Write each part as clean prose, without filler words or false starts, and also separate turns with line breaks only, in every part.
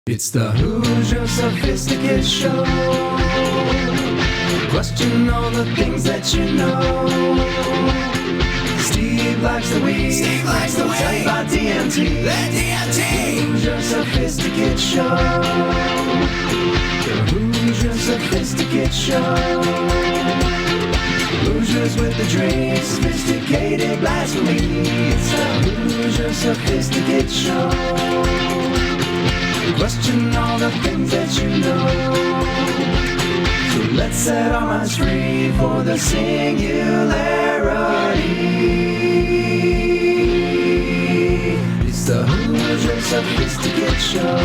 It's the Hoosier Sophisticate Show. Question all the things that you know. Steve likes the weed.
Steve likes the weed.
Tell you about DMT.
The DMT.
Hoosier Sophisticate Show. The Hoosier Sophisticate Show. Hoosiers with the dream, sophisticated blasphemy. It's the Hoosier Sophisticate Show. Question all the things that you know. So let's set our minds free for the singularity. It's the Hoosier Sophisticate Show.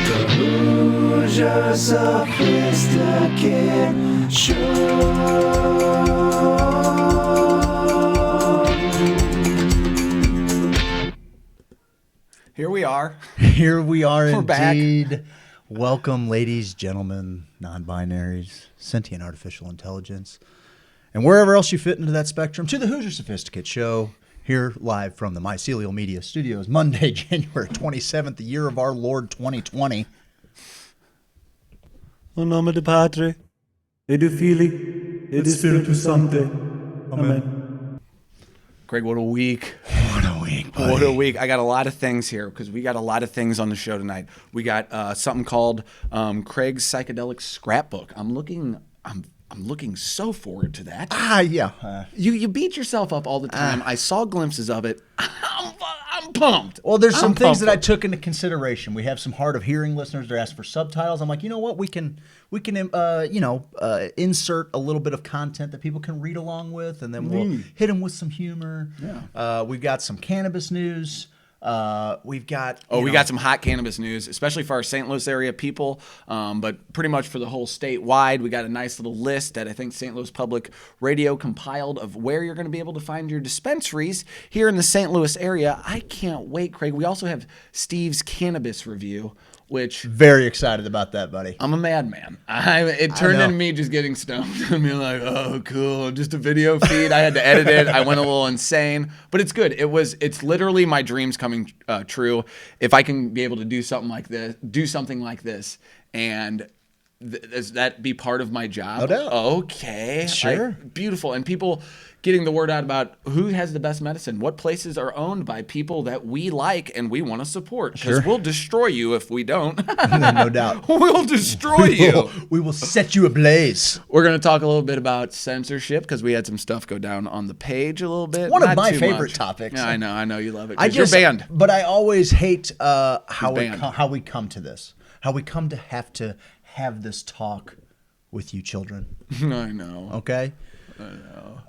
The Hoosier Sophisticate Show.
Here we are.
Here we are
We're
indeed.
back.
Welcome, ladies, gentlemen, non-binaries, sentient artificial intelligence, and wherever else you fit into that spectrum, to the Hoosier Sophisticate Show, here live from the Mycelial Media Studios, Monday, January 27th, the year of our Lord 2020.
O nome de Padre, e do Filho, e do Espírito Santo. Amen.
Greg, what a week.
What a week, buddy.
What a week. I got a lot of things here because we got a lot of things on the show tonight. We got something called Craig's Psychedelic Scrapbook. I'm looking so forward to that.
Yeah.
You beat yourself up all the time. I saw glimpses of it. I'm pumped.
Well, there's some things that I
pumped.
took into consideration. We have some hard of hearing listeners that ask for subtitles. I'm like, you know what? We can insert a little bit of content that people can read along with, and then we'll hit them with some humor.
Yeah.
We've got some cannabis news. We've got
We got some hot cannabis news, especially for our St. Louis area people, but pretty much for the whole state wide. We got a nice little list that I think St. Louis Public Radio compiled of where you're going to be able to find your dispensaries here in the St. Louis area. I can't wait, Craig. We also have Steve's cannabis review, which
very excited about that, buddy.
I'm a madman. It turned
know.
into me just getting stoned and being like, oh, cool, just a video feed. I had to edit it. I went a little insane, but it's good. It's literally my dreams coming true. If I can be able to do something like this, and does that be part of my job?
No doubt.
Okay.
Sure.
Beautiful. And people getting the word out about who has the best medicine, what places are owned by people that we like and we want to support. Because we'll destroy you if we don't.
No doubt.
We'll destroy you.
We will set you ablaze.
We're going to talk a little bit about censorship because we had some stuff go down on the page a little bit.
One of
Not
my
too
favorite
much.
topics.
Yeah, I know you love it.
I
'cause you're banned.
But I always hate how
banned.
we come to this. How we come to have this talk with you children.
I know.
Okay?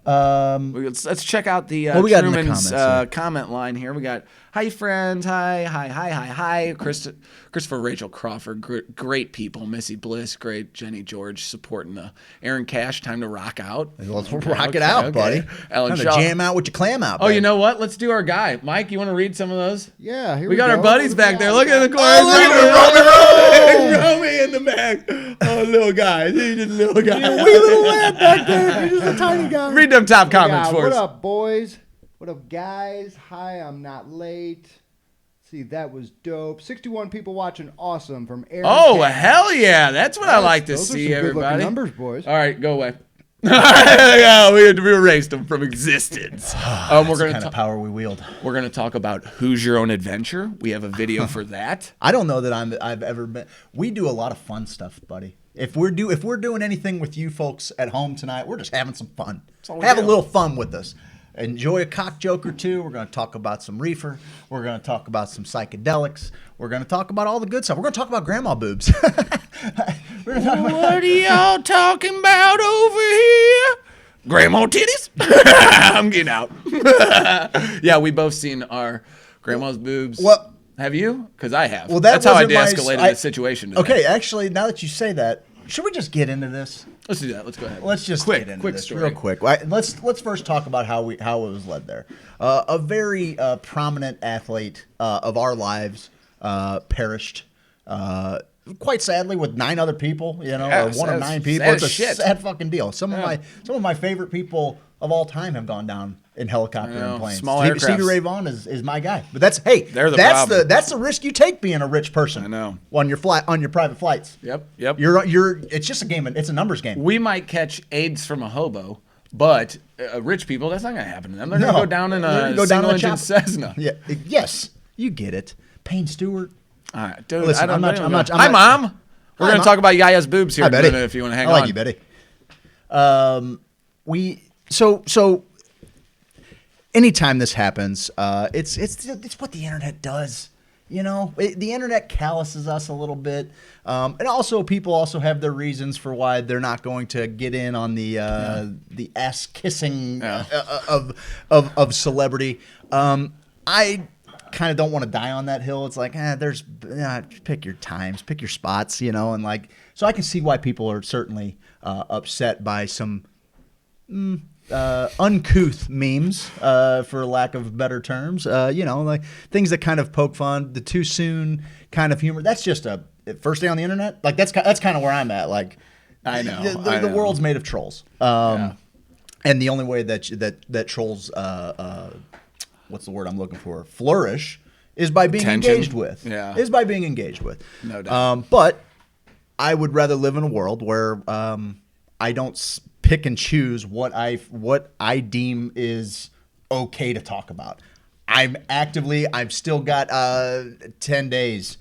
Let's check out the
What we got in the
Truman's
comments,
comment line here. We got, hi friends, hi. Christopher Rachel Crawford, great people. Missy Bliss, great. Jenny George supporting the Aaron Cash, time to rock out.
Let's rock it out, buddy.
Ellen
Time to
Shaw.
jam out with your clam out.
Oh,
baby.
you know what? Let's do our guy. Mike, you want to read some of those?
Yeah, here
We got our
go.
buddies back there. Look at the corner.
Oh, look at
Romy in the back. Oh, little guy. He's just a little guy.
Wee little lad back there. You're just a tiny guy.
Read them top comments for
What
us.
up, boys? What up, guys? Hi, I'm not late. See, that was dope. 61 people watching. Awesome. From Aaron.
Oh,
Cash.
hell yeah. That's what I like to
Those are
see,
some good-looking
everybody.
numbers, boys.
All right, go away. Yeah, we erased them from existence.
That's
We're
the
gonna
kind of power we wield.
we're gonna talk about Who's Your Own Adventure. We have a video for that.
I don't know that I've ever been. We do a lot of fun stuff, buddy. If we're doing anything with you folks at home tonight, we're just having some fun.
all we
Have a
do.
little fun with us. Enjoy a cock joke or two. We're going to talk about some reefer. We're going to talk about some psychedelics. We're going to talk about all the good stuff. We're going to talk about grandma boobs. We're gonna talk about-
What are y'all talking about over here? Grandma titties? I'm getting out. Yeah, we both seen our grandma's boobs.
Well-
have you? Because I have.
Well, that
that's how I
wasn't my-
de-escalated the situation today.
Okay, actually, now that you say that, should we just get into this?
Let's do that. Let's go ahead.
Let's just
quick,
get into
quick
this
story.
real quick. Let's first talk about how it was led there. A very prominent athlete of our lives perished. Quite sadly, with 9 other people,
Yeah,
or one of
sad-
9 people.
sad
It's a
shit.
sad fucking deal. Some of my favorite people of all time have gone down in helicopter
I know.
and planes.
Small
Stevie
aircrafts.
Ray Vaughan is my guy. But that's that's
problem.
the risk you take being a rich person.
I know.
On your private flights.
Yep.
It's just a game. It's a numbers game.
We might catch AIDS from a hobo, but rich people, that's not going to happen to them. They're going to go down in a single-engine Cessna.
Yeah. Yes. You get it. Payne Stewart.
All right, dude.
Listen,
I'm not.
Hi,
Hi, Mom. We're going to talk about Yaya's boobs here
Hi,
in a
Betty.
minute if you want to hang
I like
on.
you, Betty. So anytime this happens, it's what the internet does. You know, the internet calluses us a little bit, and also people also have their reasons for why they're not going to get in on the ass kissing of celebrity. I kind of don't want to die on that hill. It's like, pick your times, pick your spots, you know, and like, so I can see why people are certainly upset by some uncouth memes, for lack of better terms, you know, like things that kind of poke fun, the too soon kind of humor. That's just a first day on the internet. Like that's kind of where I'm at. Like,
I know
the world's made of trolls, and the only way that trolls, what's the word I'm looking for, flourish, is by being
Attention.
engaged with.
Yeah.
Is by being engaged with.
No doubt.
But I would rather live in a world where I don't pick and choose what I deem is okay to talk about. I've still got 10 days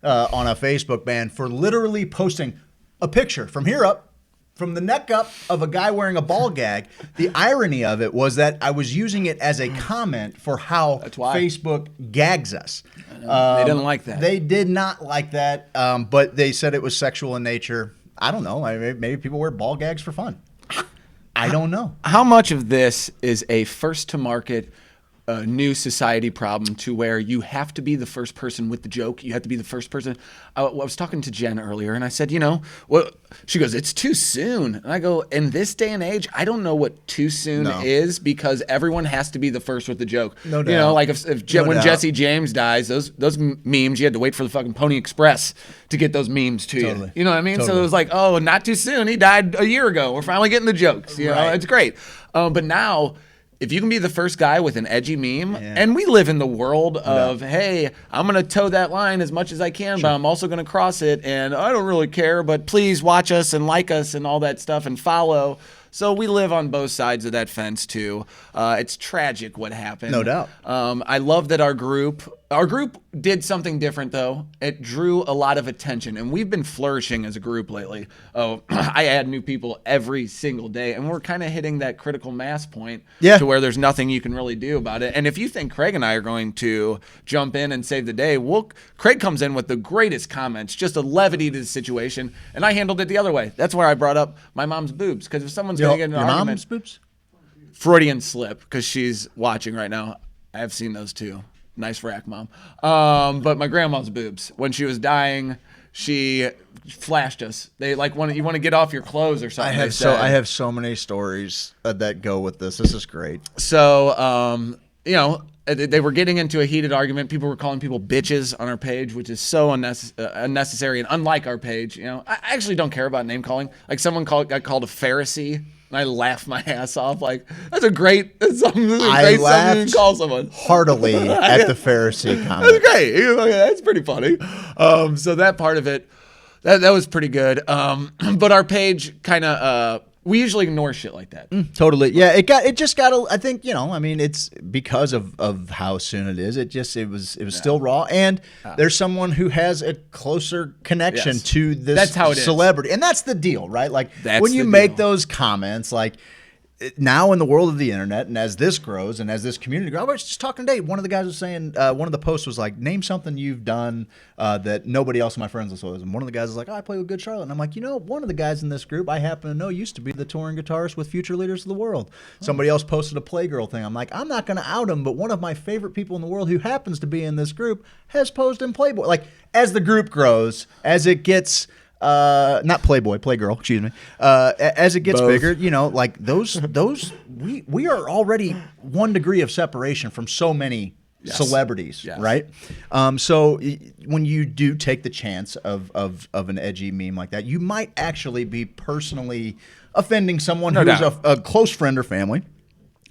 on a Facebook ban for literally posting a picture from here up, from the neck up, of a guy wearing a ball gag. The irony of it was that I was using it as a comment for how Facebook gags us.
They didn't like that.
They did not like that, but they said it was sexual in nature. I don't know. Maybe people wear ball gags for fun. I don't know.
How much of this is a first-to-market new society problem to where you have to be the first person with the joke? You have to be the first person. I was talking to Jen earlier, and I said, she goes, it's too soon. And I go, in this day and age, I don't know what too soon is, because everyone has to be the first with the joke.
No doubt.
You know, like when
doubt.
Jesse James dies, those memes, you had to wait for the fucking Pony Express to get those memes to
Totally.
you. You know what I mean?
Totally.
So it was like, oh, not too soon. He died a year ago. We're finally getting the jokes. You know,
Right.
it's great. But now, if you can be the first guy with an edgy meme, and we live in the world of, hey, I'm going to toe that line as much as I can, but I'm also going to cross it, and I don't really care, but please watch us and like us and all that stuff and follow. So we live on both sides of that fence too. It's tragic what happened.
No doubt.
I love that our group did something different though. It drew a lot of attention, and we've been flourishing as a group lately. Oh, I add new people every single day, and we're kind of hitting that critical mass point to where there's nothing you can really do about it. And if you think Craig and I are going to jump in and save the day, Craig comes in with the greatest comments, just a levity to the situation, and I handled it the other way. That's where I brought up my mom's boobs, because if someone's going to get in an
Your
argument,
mom's boobs?
Freudian slip, because she's watching right now. I have seen those too. Nice rack, Mom. But my grandma's boobs. When she was dying, she flashed us. They like you want to get off your clothes or something.
I have so many stories that go with this. This is great.
So they were getting into a heated argument. People were calling people bitches on our page, which is so unnecessary and unlike our page. You know, I actually don't care about name calling. Like someone got called a Pharisee. And I laughed my ass off. Like, that's something to call someone.
Heartily at the Pharisee comment.
That's great. That's pretty funny. So that part of it, that was pretty good. But our page kind of, we usually ignore shit like that.
Totally. Yeah, it just got I think, it's because of how soon it is. It was still raw, and there's someone who has a closer connection to this
That's how it is.
celebrity. And that's the deal, right? Like
That's
when you
the
make
deal.
those comments, like now in the world of the internet, and as this grows and as this community grows, I was just talking today. One of the guys was saying, one of the posts was like, name something you've done that nobody else in my friends list was. And one of the guys was like, I play with Good Charlotte. And I'm like, one of the guys in this group I happen to know used to be the touring guitarist with Future Leaders of the World. Somebody else posted a Playgirl thing. I'm like, I'm not going to out him, but one of my favorite people in the world who happens to be in this group has posed in Playboy. Like, as the group grows, as it gets... not Playboy, Playgirl, excuse me. As it gets
Both.
bigger, like those we are already 1 degree of separation from so many celebrities,
Yes.
right? So when you do take the chance of an edgy meme like that, you might actually be personally offending someone who's
doubt.
a close friend or family.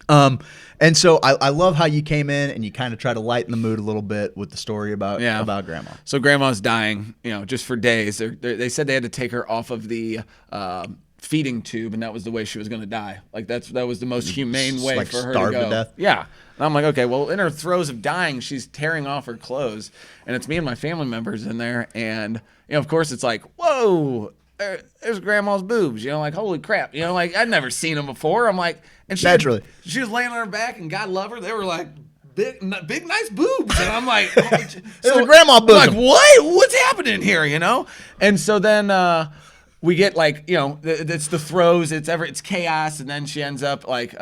And so I love how you came in and you kind of try to lighten the mood a little bit with the story about grandma.
So grandma's dying, just for days. They said they had to take her off of the feeding tube, and that was the way she was going to die. Like that was the most humane way for her to go.
To death.
Yeah. And I'm like, okay, well, in her throes of dying, she's tearing off her clothes, and it's me and my family members in there, and of course it's like, whoa. There's grandma's boobs, like holy crap, like I'd never seen them before. I'm like, and she was laying on her back, and God love her, they were like big nice boobs, and I'm like,
so grandma boobs.
Like what's happening here, And so then we get like, it's the throes, it's chaos, and then she ends up like,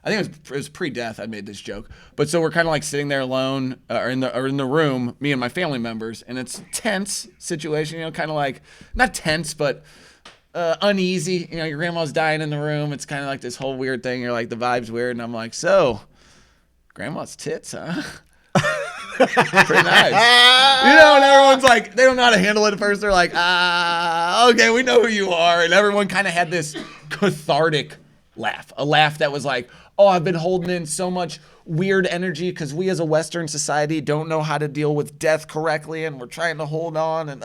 I think it was pre-death. I made this joke, but so we're kind of like sitting there alone, or in the room, me and my family members, and it's a tense situation. Kind of like not tense, but uneasy. Your grandma's dying in the room. It's kind of like this whole weird thing. You're like the vibe's weird, and I'm like, so, grandma's tits, huh? Pretty nice. And everyone's like, they don't know how to handle it at first. They're like, okay, we know who you are, and everyone kind of had this cathartic laugh, a laugh that was like, oh, I've been holding in so much weird energy because we as a Western society don't know how to deal with death correctly, and we're trying to hold on, and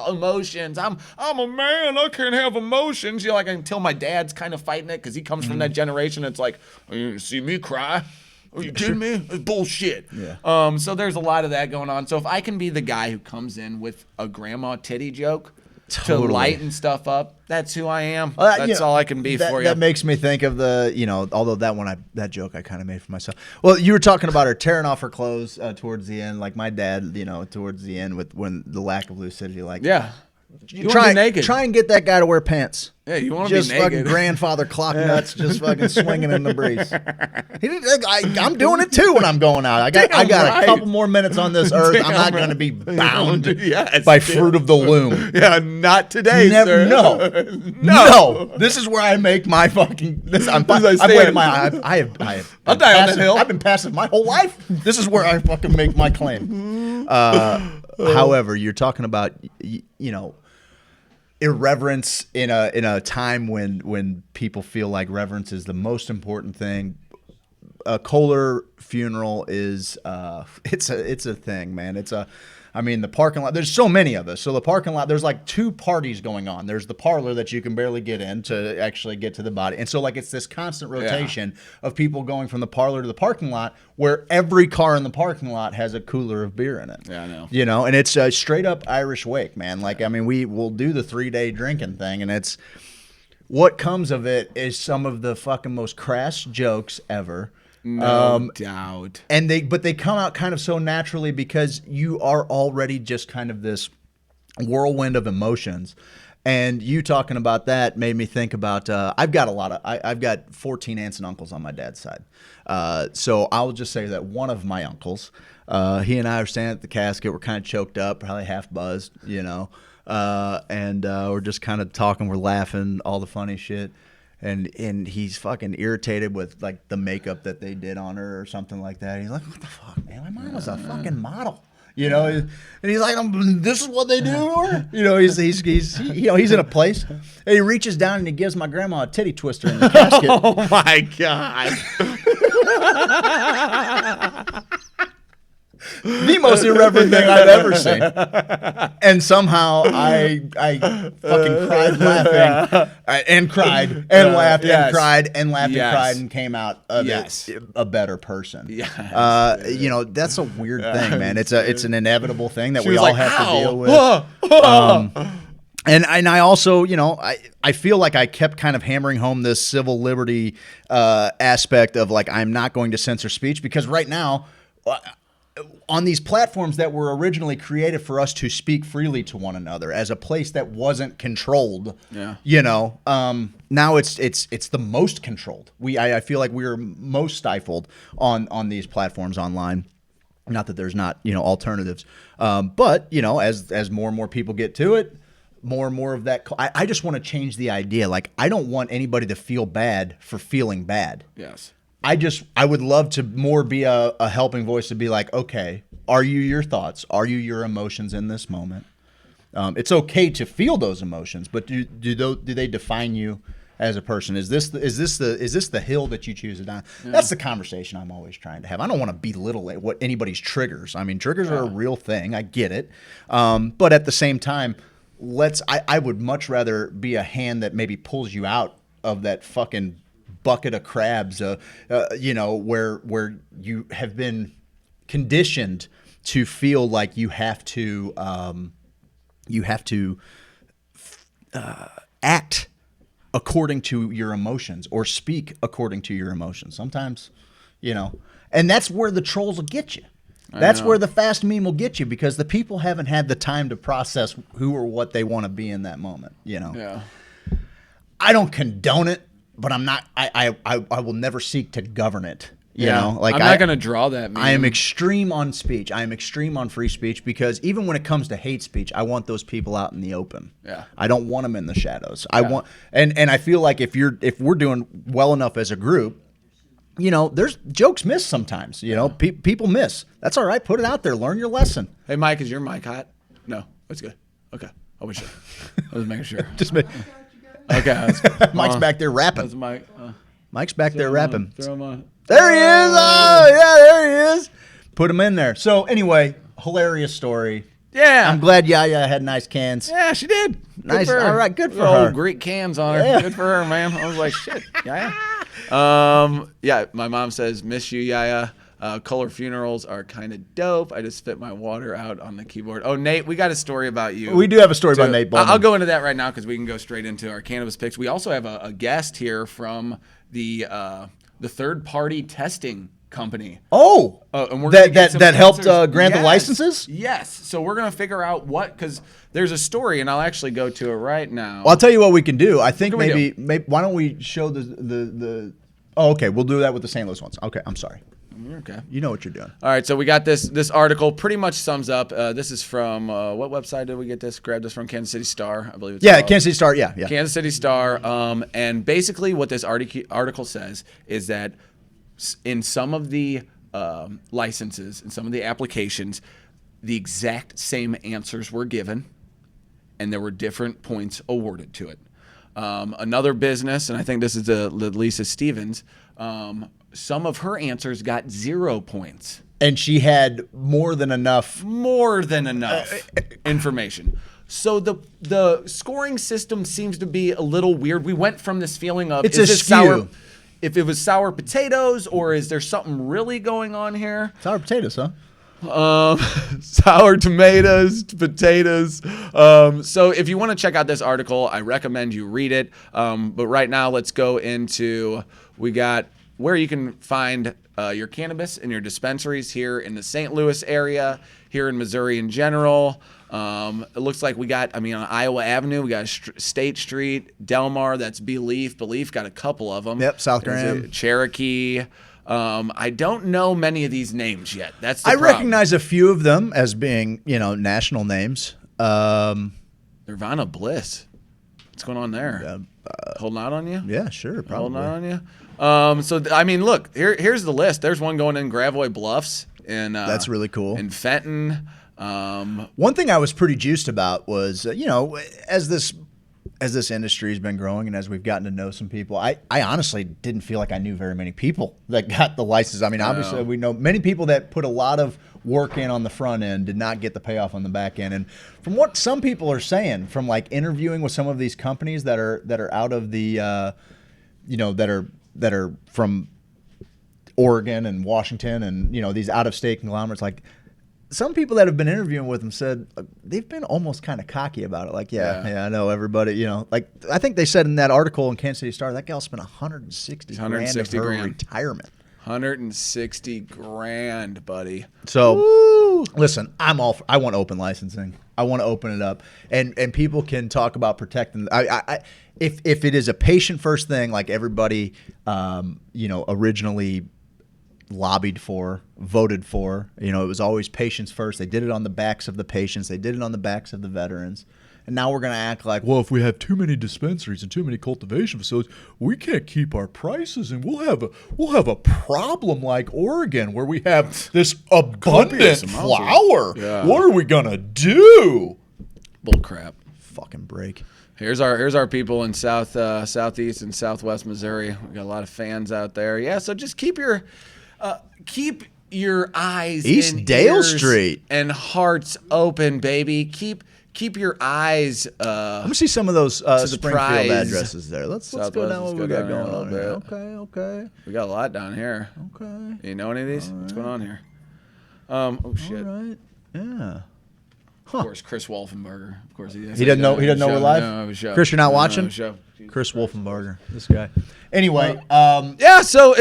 emotions. I'm a man, I can't have emotions. Like until my dad's kind of fighting it because he comes from that generation. It's like, oh, you see me cry? Are you kidding me? It's bullshit.
Yeah.
So there's a lot of that going on. So if I can be the guy who comes in with a grandma titty joke to lighten stuff up, that's who I am. That's all I can be for you.
That makes me think of the, although that joke I kind of made for myself. Well, you were talking about her tearing off her clothes towards the end, like my dad, towards the end when the lack of lucidity, like
you try naked.
Try and get that guy to wear pants.
Yeah, you want to be naked.
Just fucking grandfather clock nuts, just fucking swinging in the breeze. I'm doing it too when I'm going out. I got a couple more minutes on this earth. I'm not going to be bound by fruit of the loom.
Yeah, not today, sir.
No. This is where I make my fucking. I've waited I've been passive my whole life. This is where I fucking make my claim. However, you're talking about irreverence in a time when people feel like reverence is the most important thing. A Kohler funeral is it's a thing, man. The parking lot, there's so many of us. So the parking lot, there's like two parties going on. There's the parlor that you can barely get in to actually get to the body. And so like it's this constant rotation of people going from the parlor to the parking lot where every car in the parking lot has a cooler of beer in it.
Yeah, I know.
And it's a straight up Irish wake, man. Like, we will do the 3-day drinking thing, and it's what comes of it is some of the fucking most crass jokes ever.
No doubt.
And they come out kind of so naturally because you are already just kind of this whirlwind of emotions. And you talking about that made me think about I've got 14 aunts and uncles on my dad's side. So I'll just say that one of my uncles, he and I are standing at the casket. We're kind of choked up, probably half buzzed, and we're just kind of talking. We're laughing, all the funny shit. And he's fucking irritated with like the makeup that they did on her or something like that. He's like, "What the fuck, man? My mom was a fucking model." And he's like, "This is what they do to her." He's in a place. And he reaches down and he gives my grandma a titty twister in the casket.
Oh my god.
The most irreverent thing I've ever seen. And somehow I fucking cried laughing and cried and laughed and cried and laughed and cried and came out of it a better person.
Yes.
That's a weird thing, man. It's an inevitable thing that we all have to deal with. And I also, I feel like I kept kind of hammering home this civil liberty aspect of like I'm not going to censor speech because right now on these platforms that were originally created for us to speak freely to one another as a place that wasn't controlled, now it's the most controlled. I feel like we are most stifled on these platforms online. Not that there's not alternatives, but as more and more people get to it, more and more of that. I just want to change the idea. Like I don't want anybody to feel bad for feeling bad.
Yes.
I would love to more be a helping voice to be like, okay, are you your thoughts? Are you your emotions in this moment? It's okay to feel those emotions, but do they define you as a person? Is this the hill that you choose to die? That's the conversation I'm always trying to have. I don't want to belittle what anybody's triggers. I mean, triggers are a real thing. I get it, but at the same time, I would much rather be a hand that maybe pulls you out of that fucking bucket of crabs, where you have been conditioned to feel like you have to act according to your emotions or speak according to your emotions. Sometimes, and that's where the trolls will get you. That's where the fast meme will get you, because the people haven't had the time to process who or what they want to be in that moment.
Yeah.
I don't condone it, but I'm not. I will never seek to govern it. I'm
not going to draw that meme.
I am extreme on speech. I am extreme on free speech, because even when it comes to hate speech, I want those people out in the open.
Yeah.
I don't want them in the shadows. I want, and I feel like if we're doing well enough as a group, there's jokes miss sometimes. People miss. That's all right. Put it out there. Learn your lesson.
Hey, Mike, is your mic hot? No, it's good. Okay, I was sure. I was making sure.
Just make.
Okay,
Mike's back there rapping.
That's Mike.
Mike's back there rapping.
Throw him on.
There he is. Oh, yeah, there he is. Put him in there. So anyway, hilarious story.
Yeah.
I'm glad Yaya had nice cans.
Yeah, she did.
Nice.
Good for her.
All right, good for
Little
her.
Greek cans on her.
Yeah.
Good for her, man. I was like, shit, Yaya. My mom says, miss you, Yaya. Color funerals are kind of dope. I just spit my water out on the keyboard. Oh, Nate, we got a story about you.
We do have a story about Nate Bowman.
I'll go into that right now because we can go straight into our cannabis picks. We also have a guest here from the third-party testing company.
Oh,
and we're gonna get some
that helped
answers.
grant the
Yes.
licenses?
Yes. So we're going to figure out because there's a story, and I'll actually go to it right now.
Well, I'll tell you what we can do. I think
What can we
maybe why don't we show the Oh, okay. We'll do that with the St. Louis ones. Okay, I'm sorry.
Okay.
You know what you're doing.
All right, so we got this article pretty much sums up. This is from what website did we get this? Grabbed this from Kansas City Star, I believe it's called.
Kansas City Star. Yeah.
Kansas City Star. And basically what this article says is that in some of the licenses, in some of the applications, the exact same answers were given, and there were different points awarded to it. Another business, and I think this is the Lisa Stevens, some of her answers got 0 points.
And she had more than enough
information. So the scoring system seems to be a little weird. We went from this feeling of
It's
is
a
this
skew.
sour, if it was sour potatoes, or is there something really going on here?
sour potatoes, huh?
Sour tomatoes, potatoes. So if you want to check out this article, I recommend you read it. But right now, let's go into, we got where you can find your cannabis in your dispensaries here in the St. Louis area, here in Missouri in general. It looks like we got, on Iowa Avenue, we got State Street, Delmar, that's Belief. Belief got a couple of them.
Yep, South
There's
Grand.
Cherokee. I don't know many of these names yet. That's the
I
problem.
recognize a few of them as being, national names.
Nirvana Bliss. What's going on there? Holding out on you?
Yeah, sure,
Holding
probably.
out on you? Look, here's the list. There's one going in Gravois Bluffs.
That's really cool.
In Fenton.
One thing I was pretty juiced about was, as this industry has been growing and as we've gotten to know some people, I honestly didn't feel like I knew very many people that got the license. Obviously, we know many people that put a lot of work in on the front end did not get the payoff on the back end. And from what some people are saying, from like interviewing with some of these companies that are out of the, that are from Oregon and Washington and these out of state conglomerates, like. Some people that have been interviewing with them said they've been almost kind of cocky about it. Like, yeah, I know everybody, like I think they said in that article in Kansas City Star, that gal spent $160 grand of her retirement.
$160,000, buddy.
So, listen, I want open licensing. I want to open it up, and people can talk about protecting. If it is a patient first thing, like everybody, originally lobbied for, voted for. It was always patients first. They did it on the backs of the patients. They did it on the backs of the veterans. And now we're going to act like, well, if we have too many dispensaries and too many cultivation facilities, we can't keep our prices, and we'll have a problem like Oregon where we have this abundant flower.
Yeah.
What are we going to do?
Bull crap.
Fucking break.
Here's our people in southeast and southwest Missouri. We got a lot of fans out there. Yeah, so just keep your eyes
East
and
Dale
ears
Street
and hearts open, baby. Keep your eyes.
Let me see some of those Springfield
prize.
addresses there. Let's go
Southwest,
down
let's
what we
go
got
down here a
going on here.
little
Okay.
We got a lot down here.
Okay.
You know any of these? What's going on here? Oh shit.
All right. Yeah.
Of course, Chris Wolfenberger. Of course,
He doesn't know. He doesn't know we're live. Chris, you're not watching. Chris Wolfenbarger, this guy. Anyway,
Yeah, so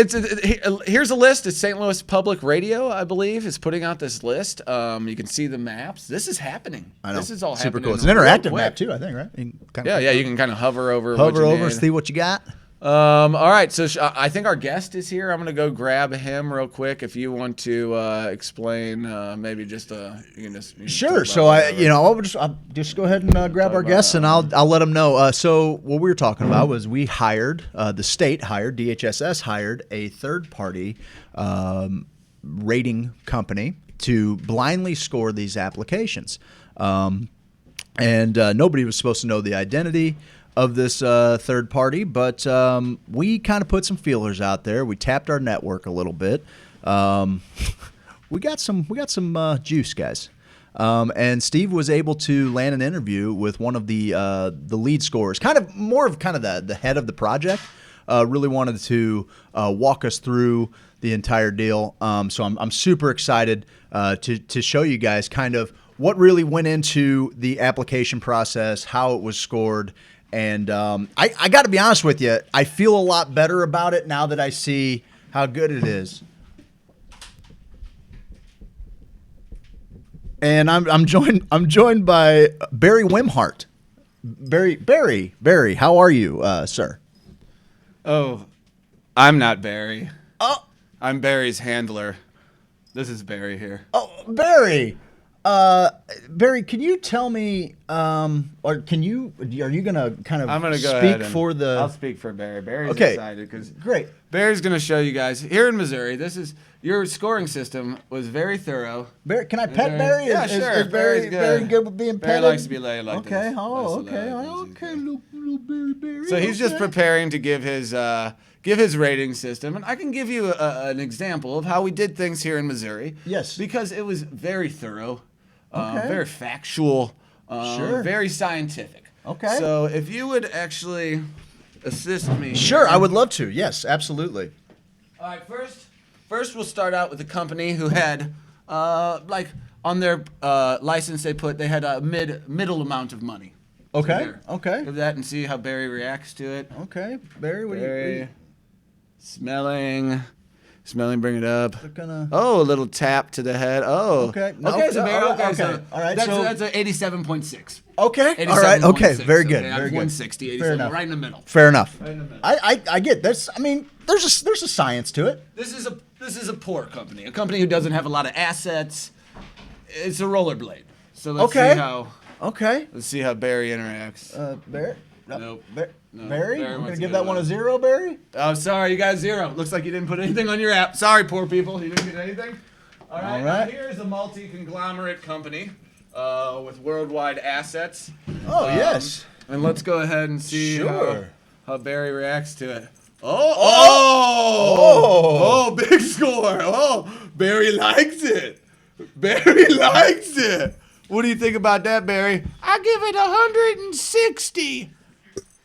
here's a list. It's St. Louis Public Radio, I believe, is putting out this list. You can see the maps. This is happening.
I know.
This is all
super
happening.
cool. It's an
real
interactive
quick.
map too, I think, right? You can kind
Yeah,
of
you can kind of hover over.
hover
what you
over,
need.
see what you got.
All right, so I think our guest is here. I'm gonna go grab him real quick. If you want to explain, maybe just you can just you
Sure.
talk
So
about whatever.
I'll just go ahead and grab our guests, and I'll let them know. So what we were talking about was we hired the state hired DHSS hired a third party rating company to blindly score these applications, and nobody was supposed to know the identity of this third party, but we kind of put some feelers out there. We tapped our network a little bit. We got some juice, guys. And Steve was able to land an interview with one of the lead scorers, kind of the head of the project. Really wanted to walk us through the entire deal. So I'm super excited to show you guys kind of what really went into the application process, how it was scored. And I got to be honest with you, I feel a lot better about it now that I see how good it is. And I'm joined by Barry Wimhart. Barry, how are you, sir?
Oh, I'm not Barry.
Oh,
I'm Barry's handler. This is Barry here.
oh, Barry. Barry, can you tell me, or are you gonna kind of
I'm gonna go
speak
ahead and
for the?
I'll speak for Barry. Barry's
Okay.
excited because
Great.
Barry's gonna show you guys here in Missouri. This is your scoring system was very thorough.
Barry, can I pet Barry?
Yeah,
Is
sure.
Barry
Barry's
very good with being
Barry
petted?
likes to be laid like this.
Okay. Oh,
Nice to
okay.
lay.
Okay. Little Barry.
So he's just
okay.
preparing to give his rating system, and I can give you an example of how we did things here in Missouri.
Yes.
Because it was very thorough,
Okay.
very factual,
Sure.
very scientific.
Okay.
So if you would actually assist me.
Sure,
here.
I would love to. Yes, absolutely.
All right, first we'll start out with a company who had, like on their license they had a middle amount of money. So
Okay.
there.
Okay.
Give that and see how Barry reacts to it.
Okay. Barry, what do
Barry,
you?
smelling, bring it up.
We're gonna.
Oh, a little tap to the head. Oh,
Okay.
Okay, so Barry. Okay,
okay.
so
All right,
That's
so-
that's an 87.6.
Okay. All right. Okay. Very good.
Okay,
Very good.
160,
Fair
87,
enough.
right in the middle.
Fair enough.
Right in the middle.
I get this. I mean, there's a science to it.
This is a poor company, a company who doesn't have a lot of assets. It's a rollerblade. So let's
Okay.
see how Barry interacts.
Barry.
Nope.
Barry.
No,
Barry.
Barry
I'm
wants
gonna
to
give
go
that one a
low.
0, Barry.
Oh, sorry, you got 0. Looks like you didn't put anything on your app. Sorry, poor people, you didn't get anything. All right.
All
Now
right.
here's a multi-conglomerate company with worldwide assets.
Oh yes.
And let's go ahead and see
Sure.
how Barry reacts to it. Oh, big score. Oh, Barry likes it. Barry likes it. What do you think about that, Barry? I give it 160.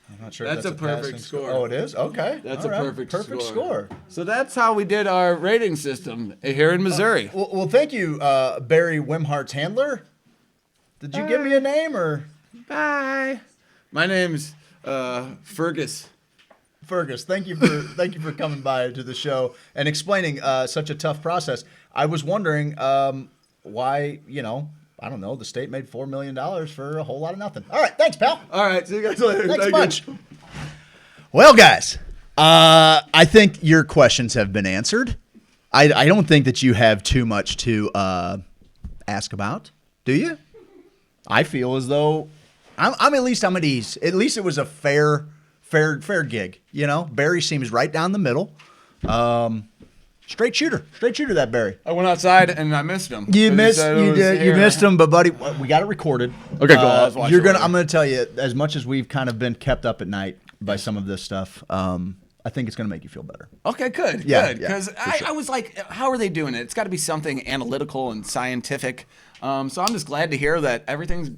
I'm not sure.
That's
if
a perfect
passing
score.
Oh, it is. Okay.
That's
All
a
right.
perfect
score.
So that's how we did our rating system here in Missouri.
Well, thank you, Barry Wimhart's handler. Did you give me a name or
Bye. My name's Fergus.
Fergus? Thank you for coming by to the show and explaining such a tough process. I was wondering why I don't know. The state made $4 million for a whole lot of nothing. All right, thanks, pal.
All right, see you guys later.
Thanks
Thank
much.
you.
Well, guys, I think your questions have been answered. I don't think that you have too much to ask about, do you? I feel as though I'm at ease. At least it was a fair gig. Barry seems right down the middle. Straight shooter, that berry.
I went outside and I missed him.
You
'Cause he
missed,
said it
you
was
did, you
here.
missed him, but buddy, we got it recorded.
Okay, cool. I was watching
You're
it
gonna,
later.
I'm gonna tell you, as much as we've kind of been kept up at night by some of this stuff, I think it's gonna make you feel better.
Okay, good.
Yeah,
Good.
yeah,
Because I was like, how are they doing it? It's got to be something analytical and scientific. So I'm just glad to hear that everything's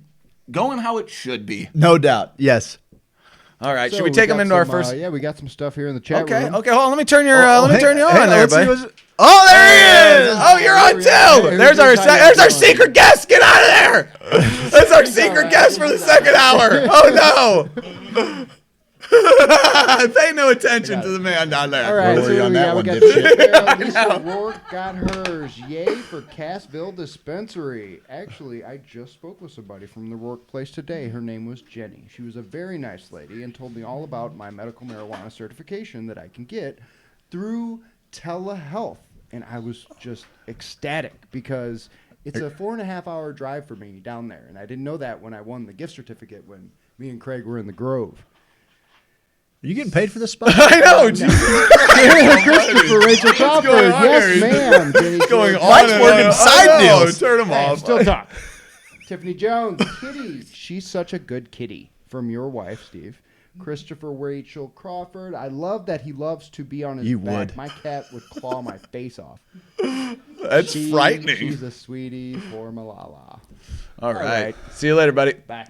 going how it should be.
No doubt. Yes.
All right,
So
should we take
got
them into our
some,
first?
yeah, we got some stuff here in the chat
Okay,
room.
okay. Hold on. Let me turn your on there,
let's see
buddy.
what's- Oh, there he is.
Oh, you're on
Hey,
too. There's our
how you
there's our
doing?
secret guest. Get out of there. That's our secret guest for the second hour. Oh no. Pay no attention to the man down there.
All right,
Where
so
were you on
we
that
got,
one,
we
dipshit?
got Lisa Rourke got hers. Yay for Cassville Dispensary. Actually, I just spoke with somebody from the Rourke place today. Her name was Jenny. She was a very nice lady and told me all about my medical marijuana certification that I can get through telehealth. And I was just ecstatic because it's a 4.5 hour drive for me down there. And I didn't know that when I won the gift certificate when me and Craig were in the Grove.
Are you getting paid for this spot?
I know. Jesus.
Christopher Rachel Crawford.
going on
Yes,
here?
ma'am. Jenny
Going
George.
on.
Mike's
and
working
on.
side
I know.
deals.
Turn them
Hey,
off.
still talk. Tiffany Jones, kitty. She's such a good kitty. From your wife, Steve. Christopher Rachel Crawford. I love that he loves to be on his
You
back.
would.
My cat would claw my face off.
That's frightening.
She's a sweetie for Malala.
All right.
right.
See you later, buddy.
Bye.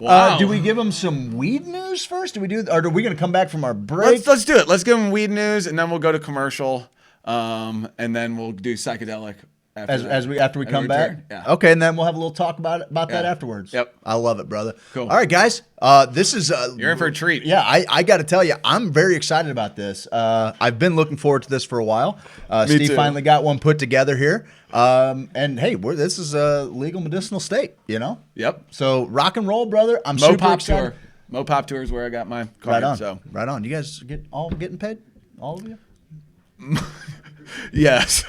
Wow.
Do we give them some weed news first? Or are we going to come back from our break?
Let's do it. Let's give them weed news, and then we'll go to commercial, and then we'll do psychedelic
After we come back?
return. Yeah.
Okay, and then we'll have a little talk about that
Yeah.
afterwards.
Yep.
I love it, brother.
Cool.
All right, guys. This is
You're in for a treat.
Yeah, I got to tell you, I'm very excited about this. I've been looking forward to this for a while. Steve
too.
finally got one put together here. And hey, this is a legal medicinal state, you know?
Yep.
So rock and roll, brother. I'm super
Mopop
excited.
tour. Mopop tour is where I got my card.
Right on.
So
Right on. You guys getting paid? All of you?
yes.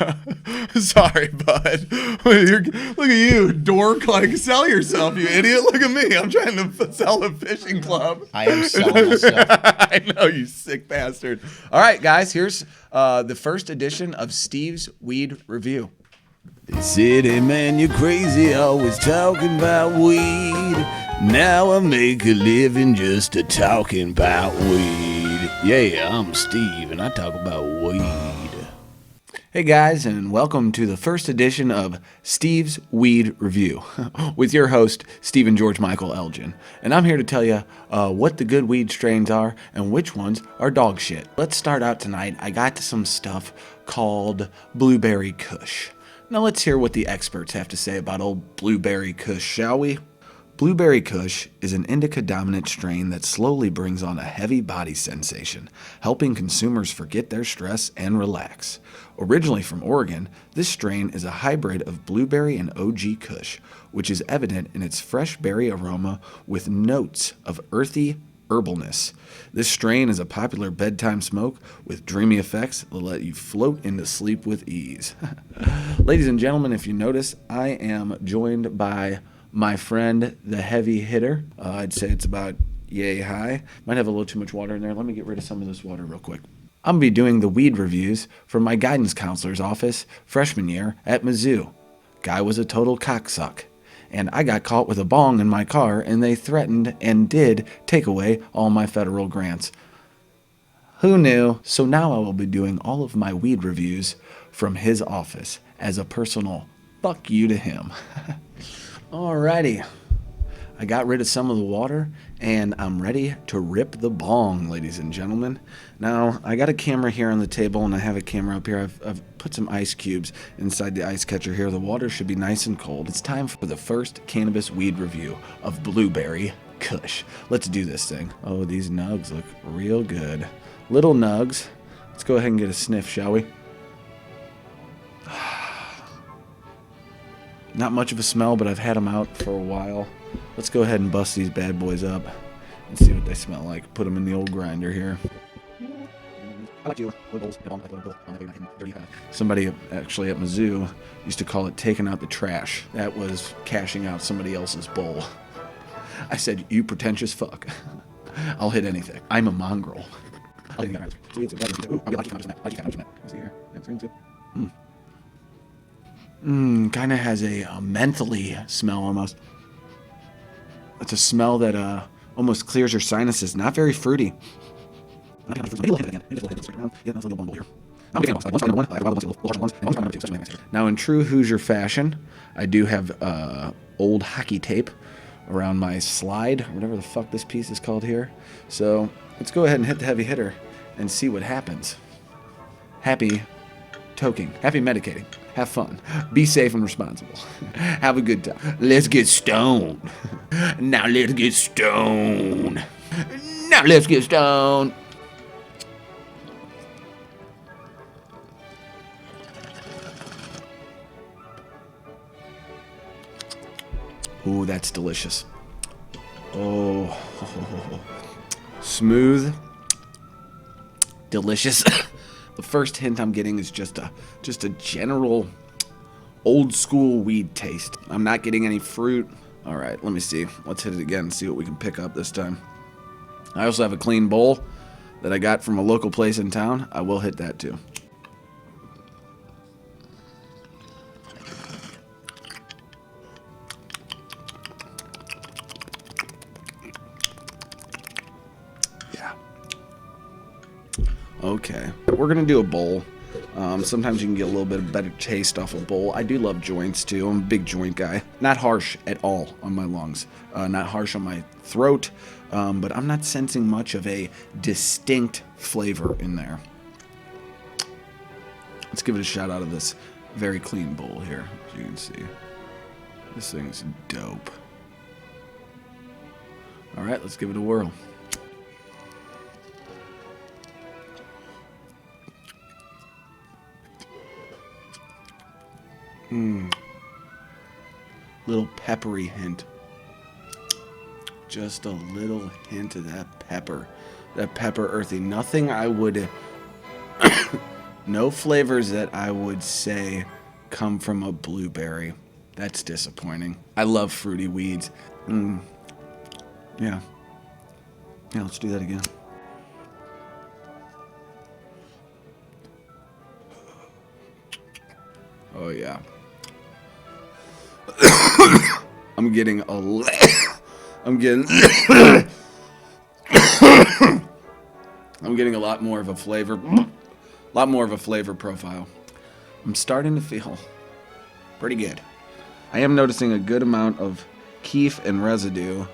Sorry, bud. Look at you, dork. Like, sell yourself, you idiot. Look at me. I'm trying to sell a fishing club.
I am selling myself.
I know, you sick bastard. All right, guys. Here's the first edition of Steve's Weed Review. They said, hey man, you're crazy, always talking about weed. Now I make a living just a talking about weed. Yeah, I'm Steve, and I talk about weed. Hey guys, and welcome to the first edition of Steve's Weed Review with your host, Stephen George Michael Elgin. And I'm here to tell you what the good weed strains are and which ones are dog shit. Let's start out tonight. I got some stuff called Blueberry Kush. Now let's hear what the experts have to say about old Blueberry Kush, shall we? Blueberry Kush is an indica-dominant strain that slowly brings on a heavy body sensation, helping consumers forget their stress and relax. Originally from Oregon, this strain is a hybrid of blueberry and OG Kush, which is evident in its fresh berry aroma with notes of earthy herbalness. This strain is a popular bedtime smoke with dreamy effects that let you float into sleep with ease. Ladies and gentlemen, if you notice, I am joined by my friend, the heavy hitter. I'd say it's about yay high. Might have a little too much water in there. Let me get rid of some of this water real quick. I'm going to be doing the weed reviews from my guidance counselor's office freshman year at Mizzou. Guy was a total cocksuck. And I got caught with a bong in my car, and they threatened and did take away all my federal grants. Who knew? So now I will be doing all of my weed reviews from his office as a personal fuck you to him. Alrighty. I got rid of some of the water, and I'm ready to rip the bong, ladies and gentlemen. Now, I got a camera here on the table, and I have a camera up here. I've put some ice cubes inside the ice catcher here. The water should be nice and cold. It's time for the first cannabis weed review of Blueberry Kush. Let's do this thing. Oh, these nugs look real good. Little nugs. Let's go ahead and get a sniff, shall we? Not much of a smell, but I've had them out for a while. Let's go ahead and bust these bad boys up and see what they smell like. Put them in the old grinder here. Somebody actually at Mizzou used to call it taking out the trash. That was cashing out somebody else's bowl. I said, you pretentious fuck. I'll hit anything. I'm a mongrel. Kind of has a mentholy smell almost. It's a smell that almost clears your sinuses. Not very fruity. Now, in true Hoosier fashion, I do have old hockey tape around my slide, or whatever the fuck this piece is called here. So let's go ahead and hit the heavy hitter and see what happens. Happy toking, happy medicating, have fun, be safe and responsible, have a good time. Let's get stoned. Now let's get stoned. Now let's get stoned. Ooh, that's delicious. Oh, smooth, delicious. The first hint I'm getting is just a general old school weed taste. I'm not getting any fruit. All right, let me see. Let's hit it again and see what we can pick up this time. I also have a clean bowl that I got from a local place in town. I will hit that too. Okay, we're gonna do a bowl. Sometimes you can get a little bit of better taste off a bowl. I do love joints too. I'm a big joint guy. Not harsh at all on my lungs. Not harsh on my throat. But I'm not sensing much of a distinct flavor in there. Let's give it a shot out of this very clean bowl here, as you can see. This thing's dope. All right, let's give it a whirl. Little peppery hint. Just a little hint of that pepper. That pepper earthy. Nothing I would... no flavors that I would say come from a blueberry. That's disappointing. I love fruity weeds. Yeah. Yeah, let's do that again. Oh, yeah. I'm getting a lot more of a flavor, profile. I'm starting to feel pretty good. I am noticing a good amount of keef and residue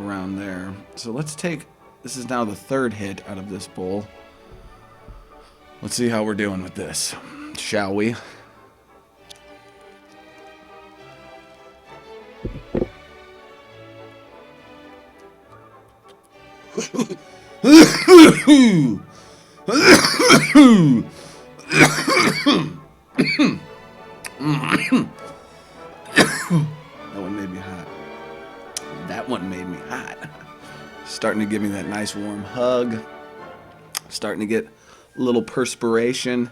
around there. So let's take, this is now the third hit out of this bowl. Let's see how we're doing with this, shall we? That one made me hot. Starting to give me that nice warm hug. Starting to get a little perspiration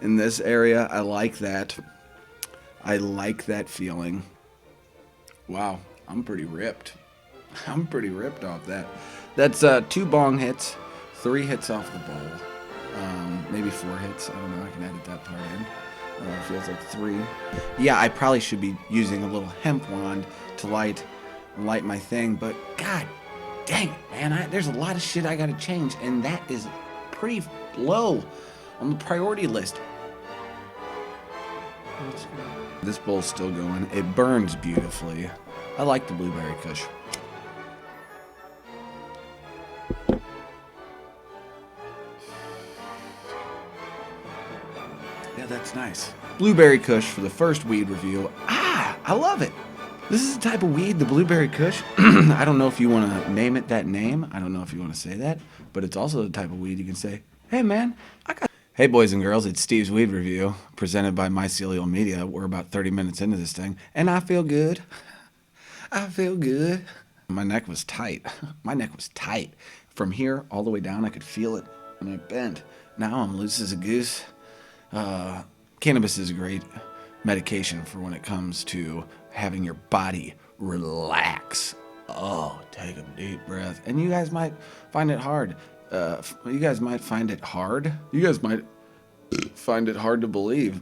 in this area. I like that. I like that feeling. Wow, I'm pretty ripped. I'm pretty ripped off that. That's 2 bong hits, 3 hits off the bowl, maybe 4 hits. I don't know. I can edit that part in. It feels like 3. Yeah, I probably should be using a little hemp wand to light my thing, but god dang it, man! There's a lot of shit I gotta change, and that is pretty low on the priority list. This bowl's still going. It burns beautifully. I like the blueberry kush. Yeah, that's nice. Blueberry kush for the first weed review. I love it. This is the type of weed, the blueberry kush. I don't know if you want to name it that name. I don't know if you want to say that, but it's also the type of weed you can say, hey man, Hey boys and girls, it's Steve's Weed Review, presented by Mycelial Media. We're about 30 minutes into this thing, and I feel good. I feel good. My neck was tight. My neck was tight. From here all the way down, I could feel it, and I bent. Now I'm loose as a goose. Cannabis is a great medication for when it comes to having your body relax. Oh, take a deep breath. And you guys might find it hard. You guys might find it hard. You guys might find it hard to believe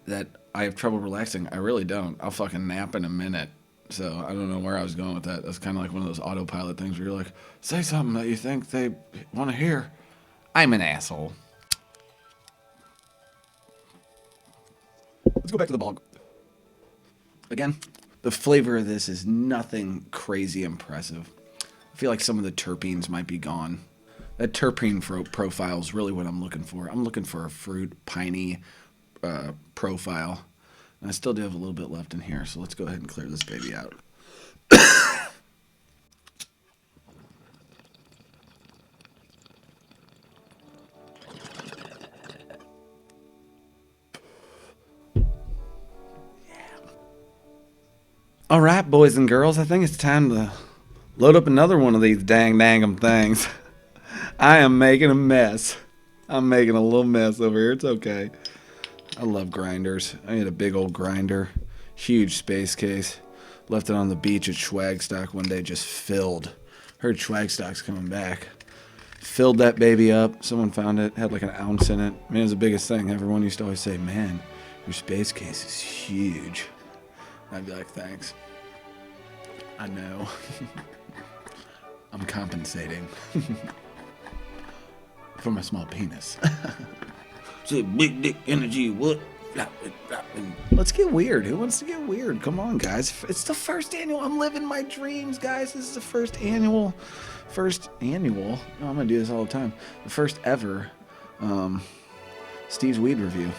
that I have trouble relaxing. I really don't. I'll fucking nap in a minute. So I don't know where I was going with that. That's kind of like one of those autopilot things where you're like, say something that you think they want to hear. I'm an asshole. Let's go back to the bog. Again, the flavor of this is nothing crazy impressive. I feel like some of the terpenes might be gone. That terpene profile is really what I'm looking for. I'm looking for a fruit, piney profile. And I still do have a little bit left in here, so let's go ahead and clear this baby out. All right, boys and girls, I think it's time to load up another one of these dang-dangum things. I am making a mess. I'm making a little mess over here. It's okay. I love grinders. I had a big old grinder, huge space case. Left it on the beach at Schwagstock one day, just filled. Heard Schwagstock's coming back. Filled that baby up. Someone found it, had like an ounce in it. I mean, it was the biggest thing. Everyone used to always say, man, your space case is huge. I'd be like, thanks. I know. I'm compensating for my small penis. Say big dick energy, what? Let's get weird. Who wants to get weird? Come on, guys. It's the first annual. I'm living my dreams, guys. This is the first annual. No, I'm going to do this all the time. The first ever Steve's Weed Review.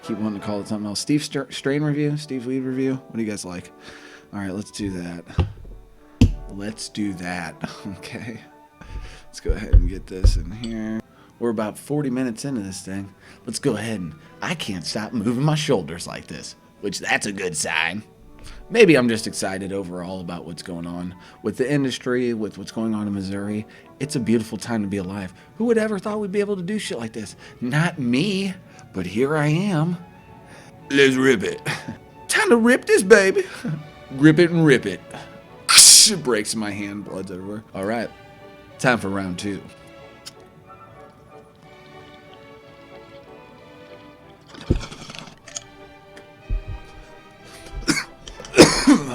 Keep wanting to call it something else. Steve's Strain Review? Steve's Weed Review? What do you guys like? All right, let's do that. Let's do that. Okay. Let's go ahead and get this in here. We're about 40 minutes into this thing. Let's go ahead and... I can't stop moving my shoulders like this, which that's a good sign. Maybe I'm just excited overall about what's going on with the industry, with what's going on in Missouri. It's a beautiful time to be alive. Who would ever thought we'd be able to do shit like this? Not me, but here I am. Let's rip it. Time to rip this, baby. Rip it and rip it. It breaks in my hand, blood's everywhere. All right, time for round 2.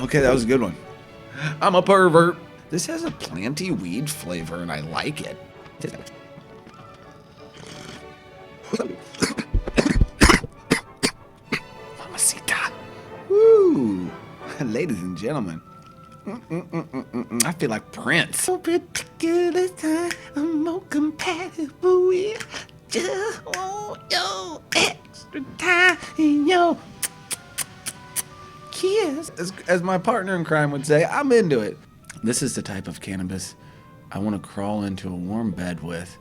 Okay, that was a good one. I'm a pervert. This has a planty weed flavor, and I like it. Mamacita. Woo. Ladies and gentlemen. I feel like Prince. No particular time, I'm more compatible with. Just want your extra time in your kiss. As my partner in crime would say, I'm into it. This is the type of cannabis I want to crawl into a warm bed with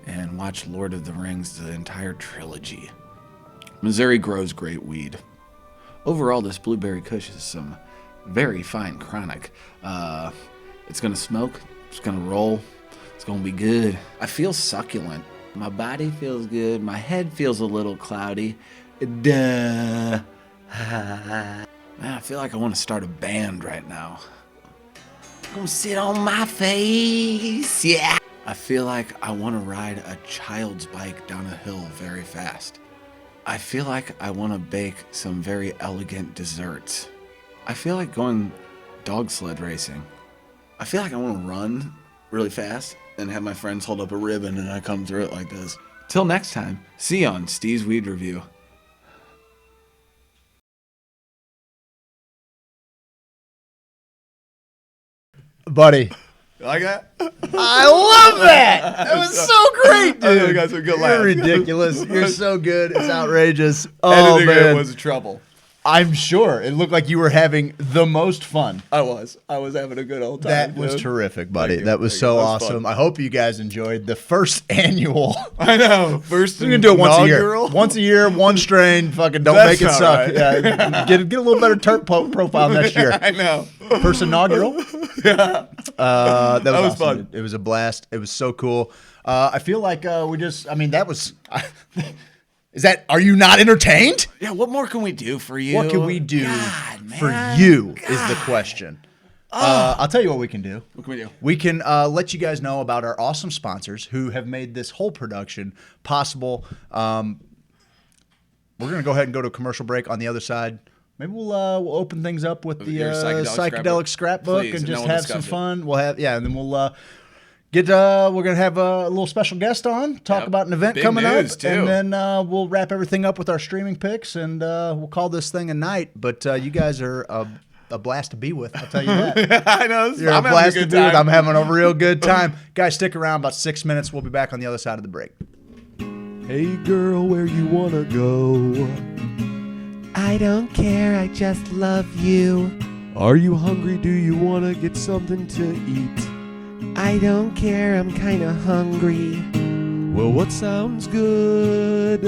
and watch Lord of the Rings, the entire trilogy. Missouri grows great weed. Overall, this blueberry kush is some very fine chronic. It's gonna smoke, it's gonna roll, it's gonna be good. I feel succulent. My body feels good, my head feels a little cloudy. Duh. Man, I feel like I want to start a band right now. Gonna sit on my face, yeah. I feel like I want to ride a child's bike down a hill very fast. I feel like I want to bake some very elegant desserts. I feel like going dog sled racing. I feel like I want to run really fast and have my friends hold up a ribbon and I come through it like this. Till next time, see you on Steve's Weed Review.
Buddy.
You like that?
I love that. That was so great, dude.
I know you got some good laughs.
You're ridiculous. You're so good. It's outrageous. Oh,
Editing
man.
it was trouble.
I'm sure. It looked like you were having the most fun.
I was having a good old time.
That was terrific, buddy.
Thank you.
That was
Thank
so
you. That was
awesome.
fun.
I hope you guys enjoyed the first annual.
I know. First
We're gonna do it once a year.
inaugural.
Once a year, one strain. Fucking don't
That's
make it
not
suck.
right.
Yeah, get a little better terp profile next year.
I know.
First inaugural.
Yeah.
That was awesome.
fun.
It was a blast. It was so cool. I feel like we just. I mean, that was. Is that? Are you not entertained?
Yeah. What more can we do for you?
What can we do
God,
for
man.
you?
God.
Is the question. I'll tell you what we can do.
What can we do?
We can let you guys know about our awesome sponsors who have made this whole production possible. We're going to go ahead and go to a commercial break. On the other side, maybe we'll open things up with the
Your
psychedelic scrapbook
Please,
and
no
just
one
have
discuss
some
it.
fun. We'll have and then we'll get. We're going to have a little special guest on, talk
Yep.
about an event
Big
coming
news,
up,
too.
and then we'll wrap everything up with our streaming picks, and we'll call this thing a night. But you guys are a blast to be with. I'll tell you that.
I know.
You're
I'm
a
having
blast
a
to
good
be with.
time.
I'm having a real good time. Guys, stick around about 6 minutes. We'll be back on the other side of the break.
Hey girl, where you wanna go?
I don't care, I just love you.
Are you hungry? Do you wanna get something to eat?
I don't care, I'm kinda hungry.
Well, what sounds good?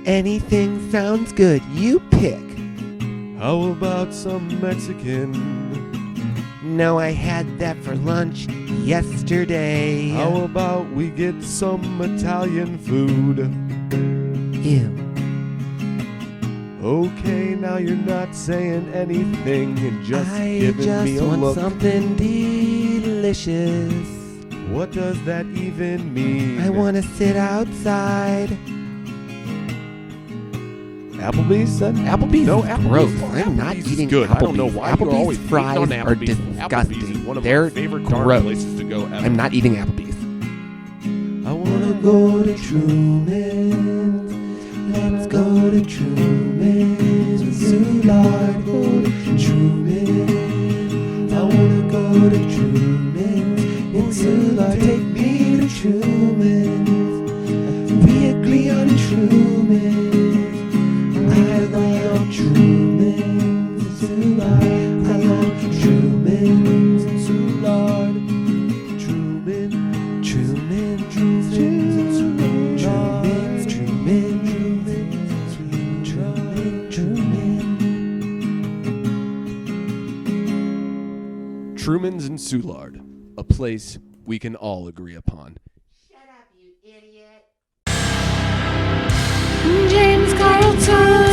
Anything sounds good, you pick.
How about some Mexican?
No, I had that for lunch yesterday.
How about we get some Italian food?
Ew.
Okay, now you're not saying anything and just
I
giving
just
me a
want
look.
something delicious.
What does that even mean?
I want to sit outside.
Applebee's?
Applebee's
No,
is
Applebee's.
gross.
Oh,
I'm not
Applebee's is
eating
good.
Applebee's.
I don't know why you're always hating
fries
on
are
Applebee's.
disgusting.
Applebee's is one of
They're
my favorite darn
gross.
places to go ever.
I'm not eating Applebee's.
I wanna go to
Truman's. Let's go to Truman's. Lord, go to Truman's. I wanna go to Truman's. Lord, take me to Truman's. We agree on Truman's. I love Truman's. I love Truman's. Lord. Truman, Truman, Truman,
Truman's in Soulard, a place we can all agree upon.
Shut up, you idiot.
James Carlton.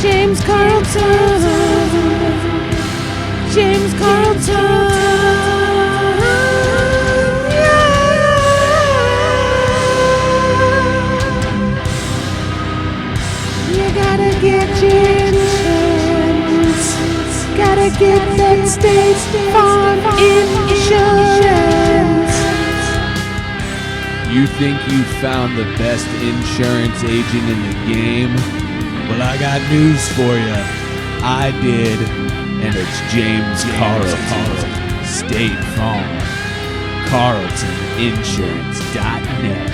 James Carlton. James Carlton. You gotta get your insurance. Gotta get that State Farm insurance.
You think you found the best insurance agent in the game? Well, I got news for you. I did, and it's James Carlton. State Farm. CarltonInsurance.net.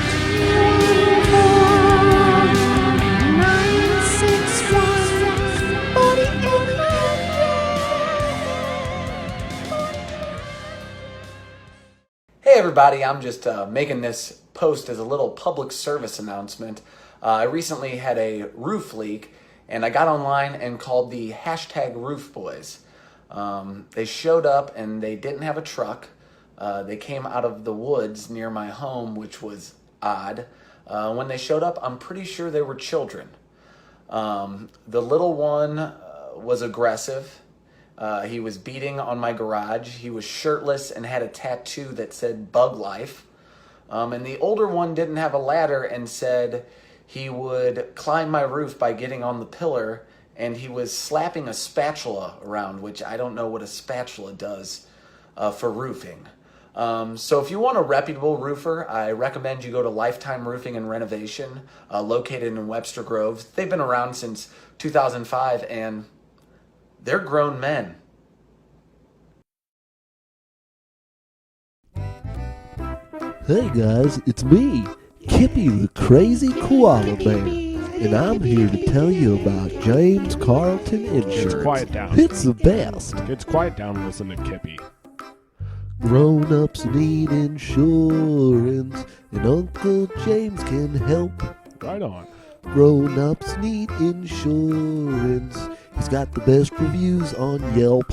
961-4800.
Hey everybody, I'm just making this post as a little public service announcement. I recently had a roof leak and I got online and called the hashtag Roof Boys. They showed up and they didn't have a truck. They came out of the woods near my home, which was odd. When they showed up, I'm pretty sure they were children. The little one was aggressive. He was beating on my garage. He was shirtless and had a tattoo that said Bug Life. And the older one didn't have a ladder and said he would climb my roof by getting on the pillar, and he was slapping a spatula around, which I don't know what a spatula does for roofing. So if you want a reputable roofer, I recommend you go to Lifetime Roofing and Renovation, located in Webster Groves. They've been around since 2005, and they're grown men.
Hey guys, it's me, Kippy the Crazy Koala Bear, and I'm here to tell you about James Carlton Insurance.
quiet down.
It's the best.
It's quiet down and listen to Kippy.
Grown-ups need insurance, and Uncle James can help.
Right on.
Grown-ups need insurance. He's got the best reviews on Yelp.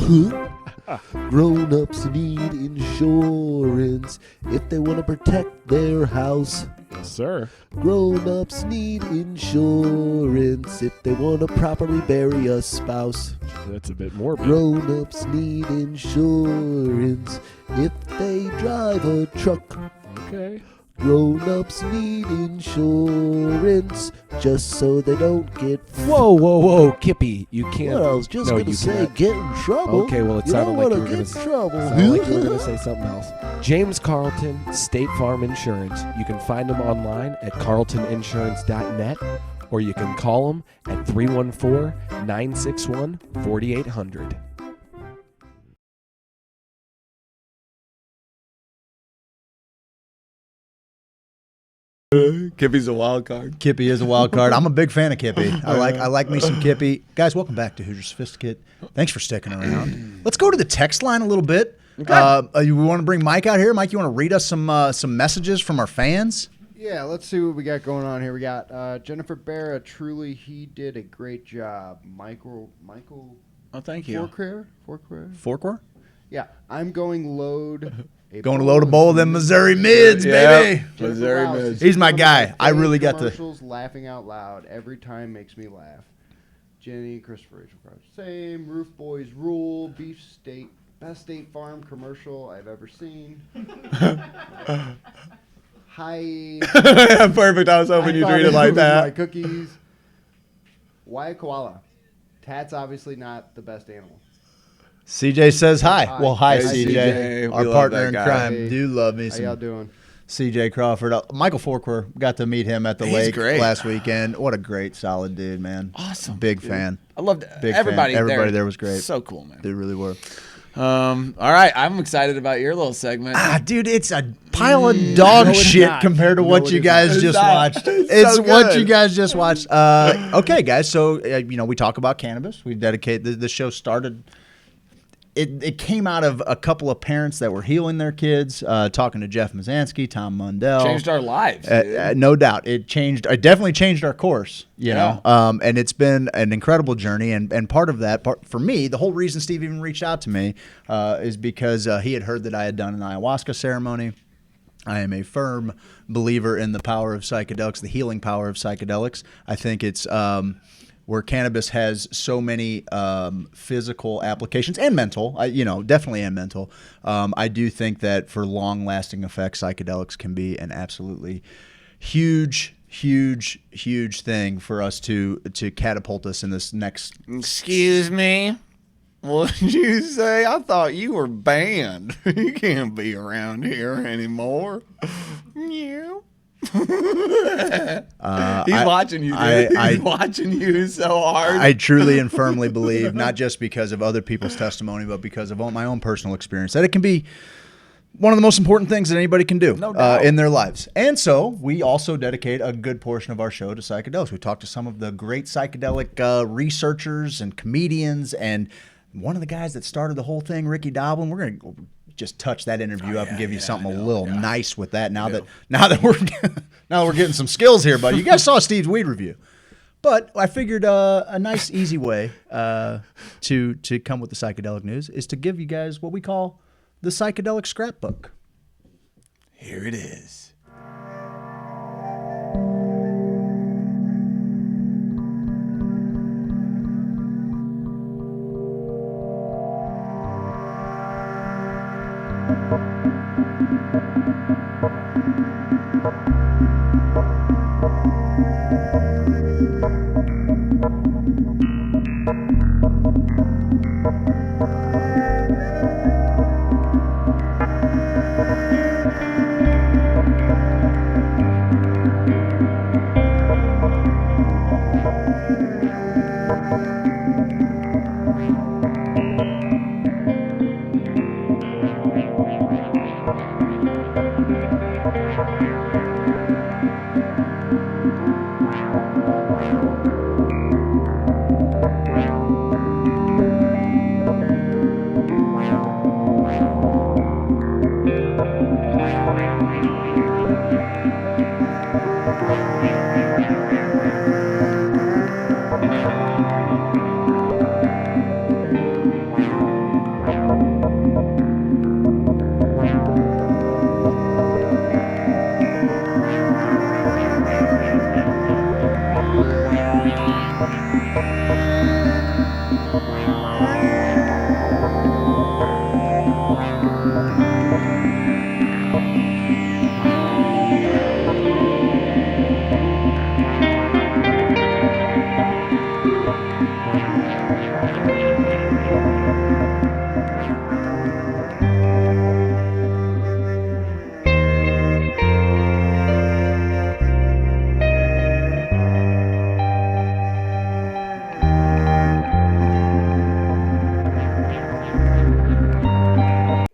Grown-ups need insurance if they want to protect their house.
Yes, sir.
Grown-ups need insurance if they want to properly bury a spouse.
That's a bit morbid.
Grown-ups need insurance if they drive a truck.
Okay.
Grown-ups need insurance just so they don't get.
Whoa, Kippy, you can't.
Well, I was just
no,
gonna
you
say
cannot.
get in trouble.
Okay, well, it
you
sounded
don't
like you
wanna
were
get
gonna
in trouble.
Sounded like you were going to say something else. James Carlton, State Farm Insurance. You can find him online at carltoninsurance.net, or you can call him at 314-961-4800.
Kippy's a wild card.
Kippy is a wild card. I'm a big fan of Kippy. I like me some Kippy. Guys, welcome back to Hoosier Sophisticate. Thanks for sticking around. Let's go to the text line a little bit. Okay. You want to bring Mike out here? Mike, you want to read us some messages from our fans?
Yeah, let's see what we got going on here. We got Jennifer Barra. Truly, he did a great job. Michael.
Oh, thank you.
Forquer. Yeah, I'm going load.
Going to load a bowl of them Missouri mids, baby.
Missouri mids.
He's my guy. I really got the
commercials. Laughing out loud every time makes me laugh. Jenny, Christopher, Rachel, Crouch, same. Roof Boys rule. Beef State, best State Farm commercial I've ever seen. Hi.
Perfect. I was hoping you'd read it like that.
My cookies. Why a koala? Tat's obviously not the best animal.
CJ says hi. Well, hi,
Hey,
CJ.
CJ.
Our
We love
partner
that
in
guy.
crime.
Hey.
Do love me
How
some
y'all doing?
CJ Crawford. Michael Forquer, got to meet him at the
He's
lake
great.
last weekend. What a great, solid dude, man.
Awesome.
Big fan.
I loved
Big
everybody.
fan. Everybody there was great.
So cool, man.
They really were.
All right, I'm excited about your little segment.
Dude, it's a pile of dog shit compared to what you guys just watched. It's
so
what
good.
you guys just watched. Okay, guys. So we talk about cannabis. We dedicate the show started. It came out of a couple of parents that were healing their kids, talking to Jeff Mazansky, Tom Mundell.
Changed our lives. Dude.
No doubt, it definitely changed our course. You know, and it's been an incredible journey. And part of that, for me, the whole reason Steve even reached out to me is because he had heard that I had done an ayahuasca ceremony. I am a firm believer in the power of psychedelics, the healing power of psychedelics. I think it's where cannabis has so many physical applications and mental, definitely and mental. I do think that for long-lasting effects, psychedelics can be an absolutely huge thing for us to catapult us in this next.
Excuse me. What did you say? I thought you were banned. You can't be around here anymore. Meow. He's watching you, dude. He's watching you so hard.
I truly and firmly believe, not just because of other people's testimony, but because of my own personal experience, that it can be one of the most important things that anybody can do in their lives. And so we also dedicate a good portion of our show to psychedelics. We talk to some of the great psychedelic researchers and comedians, and one of the guys that started the whole thing, Ricky Doblin. We're going to just touch that interview up and give you something a little nice with that. Now that we're getting some skills here, buddy. You guys saw Steve's weed review, but I figured a nice, easy way to come with the psychedelic news is to give you guys what we call the psychedelic scrapbook.
Here it is.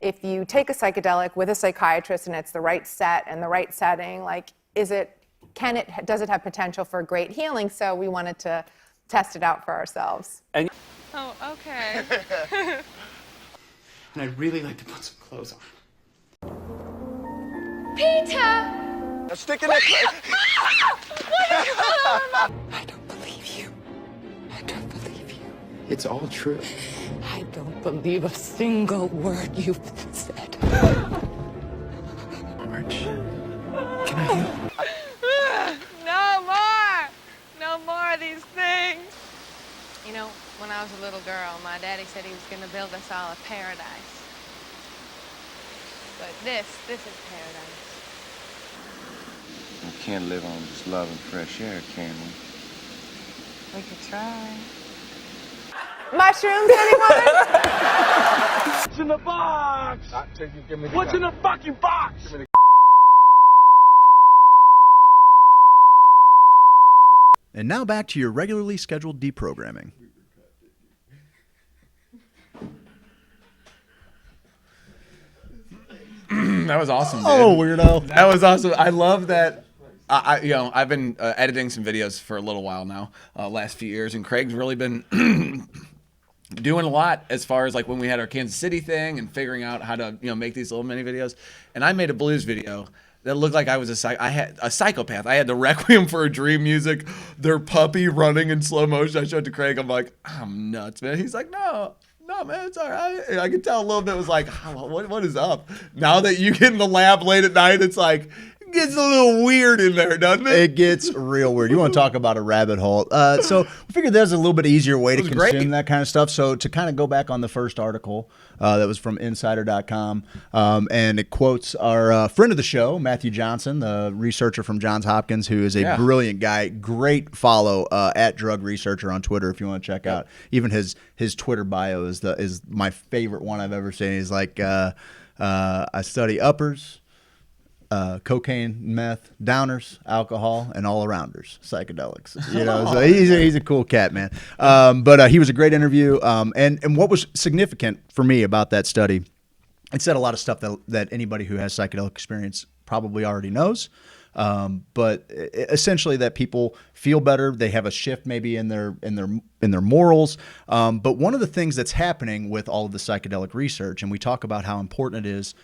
If you take a psychedelic with a psychiatrist and it's the right set and the right setting, like, does it have potential for great healing? So we wanted to test it out for ourselves.
Oh, okay.
And I'd really like to put some clothes on.
Peter!
Now stick in that
I don't believe you. I don't believe you.
It's all true.
I don't believe a single word you've said.
March, can I help?
No more! No more of these things. You know, when I was a little girl, my daddy said he was going to build us all a paradise. But this is paradise.
We can't live on just love and fresh air, can we?
We could try.
Mushrooms, anyone?
What's in the box? What's in the fucking box?
And now back to your regularly scheduled deprogramming.
That was awesome, dude.
Oh, weirdo.
That was awesome. I love that. I've been editing some videos for a little while now, last few years, and Craig's really been doing a lot as far as like when we had our Kansas City thing and figuring out how to make these little mini videos. And I made a blues video that looked like I was a psychopath. I had the Requiem for a Dream music, their puppy running in slow motion. I showed it to Craig. I'm like, I'm nuts, man. He's like, no, man, it's all right. I could tell a little bit was like, what is up? Now that you get in the lab late at night, it's like, it gets a little weird in there, doesn't it?
It gets real weird. You want to talk about a rabbit hole. So we figured there's a little bit easier way to consume that kind of stuff. So to kind of go back on the first article that was from insider.com, and it quotes our friend of the show, Matthew Johnson, the researcher from Johns Hopkins, who is a brilliant guy. Great follow at Drug Researcher on Twitter if you want to check out. Even his Twitter bio is my favorite one I've ever seen. He's like, I study uppers, cocaine, meth, downers, alcohol, and all-arounders, psychedelics. So he's a cool cat, man. But he was a great interview. And what was significant for me about that study, it said a lot of stuff that anybody who has psychedelic experience probably already knows. But essentially that people feel better. They have a shift maybe in their morals. But one of the things that's happening with all of the psychedelic research, and we talk about how important it is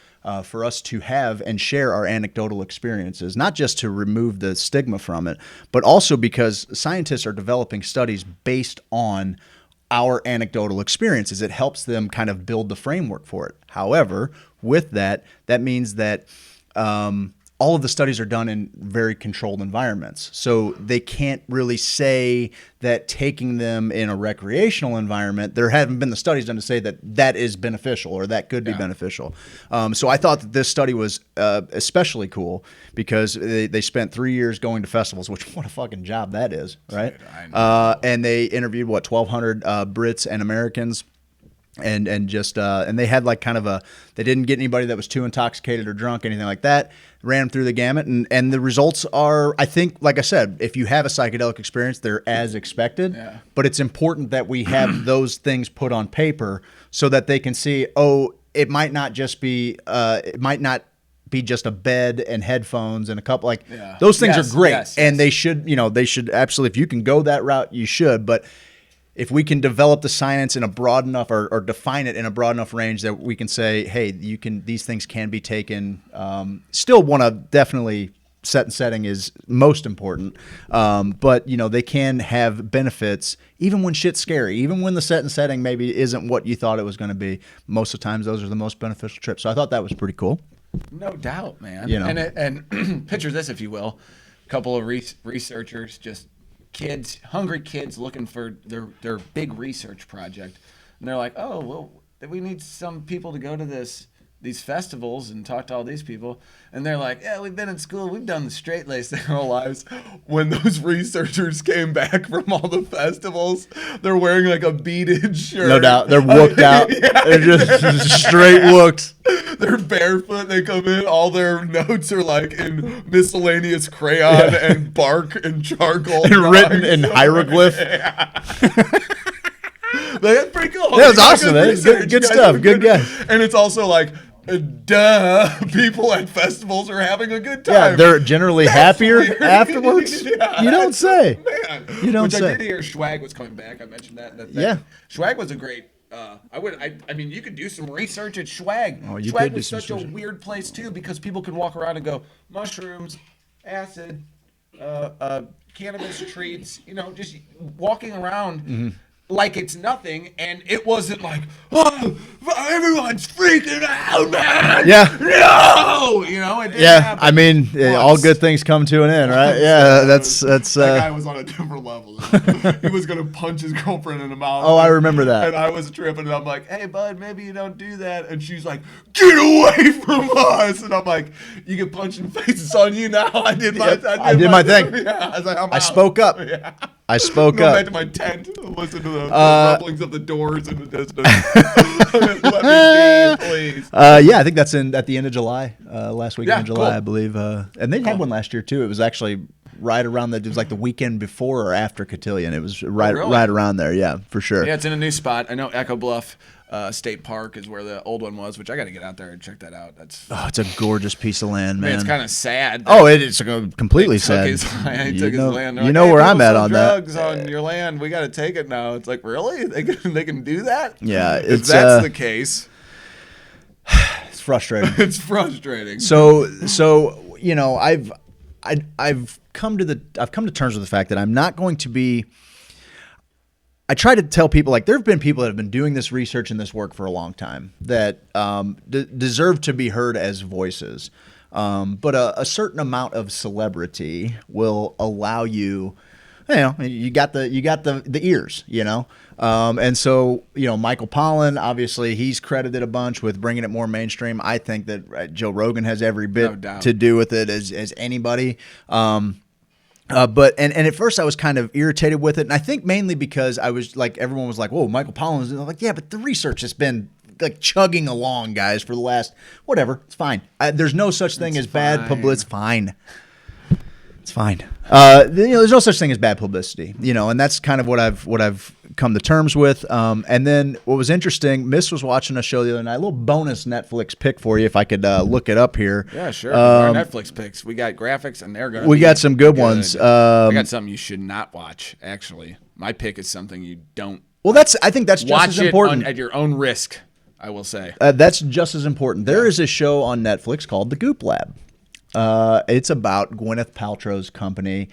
for us to have and share our anecdotal experiences, not just to remove the stigma from it, but also because scientists are developing studies based on our anecdotal experiences. It helps them kind of build the framework for it. However, with that means that all of the studies are done in very controlled environments. So they can't really say that taking them in a recreational environment, there haven't been the studies done to say that is beneficial or that could be beneficial. So I thought that this study was especially cool because they spent 3 years going to festivals, which what a fucking job that is, right? And they interviewed, 1,200 Brits and Americans. And they had like kind of they didn't get anybody that was too intoxicated or drunk, anything like that. Ran through the gamut, and the results are, I think, like I said, if you have a psychedelic experience, they're as expected. Yeah. But it's important that we have those things put on paper so that they can see, it might not just be, just a bed and headphones and a couple those things are great, and they should absolutely, if you can go that route, you should, but. If we can develop the science in a broad enough or define it in a broad enough range that we can say, hey, these things can be taken. Still want to definitely set and setting is most important. But they can have benefits even when shit's scary, even when the set and setting maybe isn't what you thought it was going to be. Most of the times those are the most beneficial trips. So I thought that was pretty cool.
No doubt, man. And picture this, if you will. A couple of researchers just kids, hungry kids looking for their big research project. And they're like, oh, well, we need some people to go to these festivals and talk to all these people. And they're like, yeah, we've been in school. We've done the straight lace their whole lives. When those researchers came back from all the festivals, they're wearing like a beaded shirt.
No doubt. They're whooped out.
Yeah.
They're just straight whooped.
They're barefoot. They come in. All their notes are like in miscellaneous crayon and bark and charcoal.
And written in hieroglyph.
That's pretty cool.
Yeah, it's awesome, man. Good stuff. Good guy.
And it's also like, duh, people at festivals are having a good time.
Yeah, they're generally happier
weird.
afterwards.
Yeah,
You don't say.
Man.
You don't
Which
say.
I did hear Swag was coming back. I mentioned that.
Yeah.
Swag was a great. I mean, you could do some research at Swag.
Oh, you
Swag
could do
was
some
such a
research.
weird place too because people could walk around and go mushrooms, acid, cannabis treats. You know, just walking around. Like it's nothing, and it wasn't like, oh, everyone's freaking out, man.
Yeah.
No, you know, it didn't happen.
I mean, all
once.
good things come to an end, right? Yeah, that's.
That guy was on a different level. He was gonna punch his girlfriend in the mouth.
Oh, I remember that.
And I was tripping, and I'm like, "Hey, bud, maybe you don't do that." And she's like, "Get away from us!" And I'm like, "You get punched in the face. It's on you now." I did my
thing.
Yeah, I was like,
I spoke up.
Yeah.
I spoke
Go
up.
back to my tent, listen to the rumblings of the doors in the distance. Let me be, please.
Yeah, I think that's at the end of July, last weekend in July,
cool.
I believe. And they had one last year too. It was actually right around it was like the weekend before or after Cotillion. It was right around there. Yeah, for sure.
Yeah, it's in a new spot. I know Echo Bluff State Park is where the old one was, which I got to get out there and check that out.
It's a gorgeous piece of land, man.
It's kind of sad.
Oh, it's completely sad.
He took his land. They're
You
like,
know
hey,
where I'm
people
at
sell
on
drugs
that.
on your land. We got to take it now. It's like, really? They can do that?
Yeah,
If that's the case.
It's frustrating.
It's frustrating.
So you know, I've come to terms with the fact that I'm not going to be. I try to tell people, like, there have been people that have been doing this research and this work for a long time that deserve to be heard as voices. But a certain amount of celebrity will allow you, you got the ears, you know. And so, you know, Michael Pollan, obviously, he's credited a bunch with bringing it more mainstream. I think that Joe Rogan has every bit to do with it as anybody. But at first I was kind of irritated with it, and I think mainly because I was like, everyone was like, "Whoa, Michael Pollan," and I'm like, yeah, but the research has been like chugging along, guys, for the last whatever. It's fine. There's no such thing as bad publicity. It's fine. There's no such thing as bad publicity, and that's kind of what I've come to terms with. And then what was interesting, Miss was watching a show the other night, a little bonus Netflix pick for you if I could look it up here.
Yeah, sure. Our Netflix picks. We got graphics, and they're going to
We got some good ones.
I got something you should not watch, actually. My pick is something you don't.
Well, I think that's just as important.
Watch it at your own risk, I will say.
That's just as important. There is a show on Netflix called The Goop Lab. It's about Gwyneth Paltrow's company,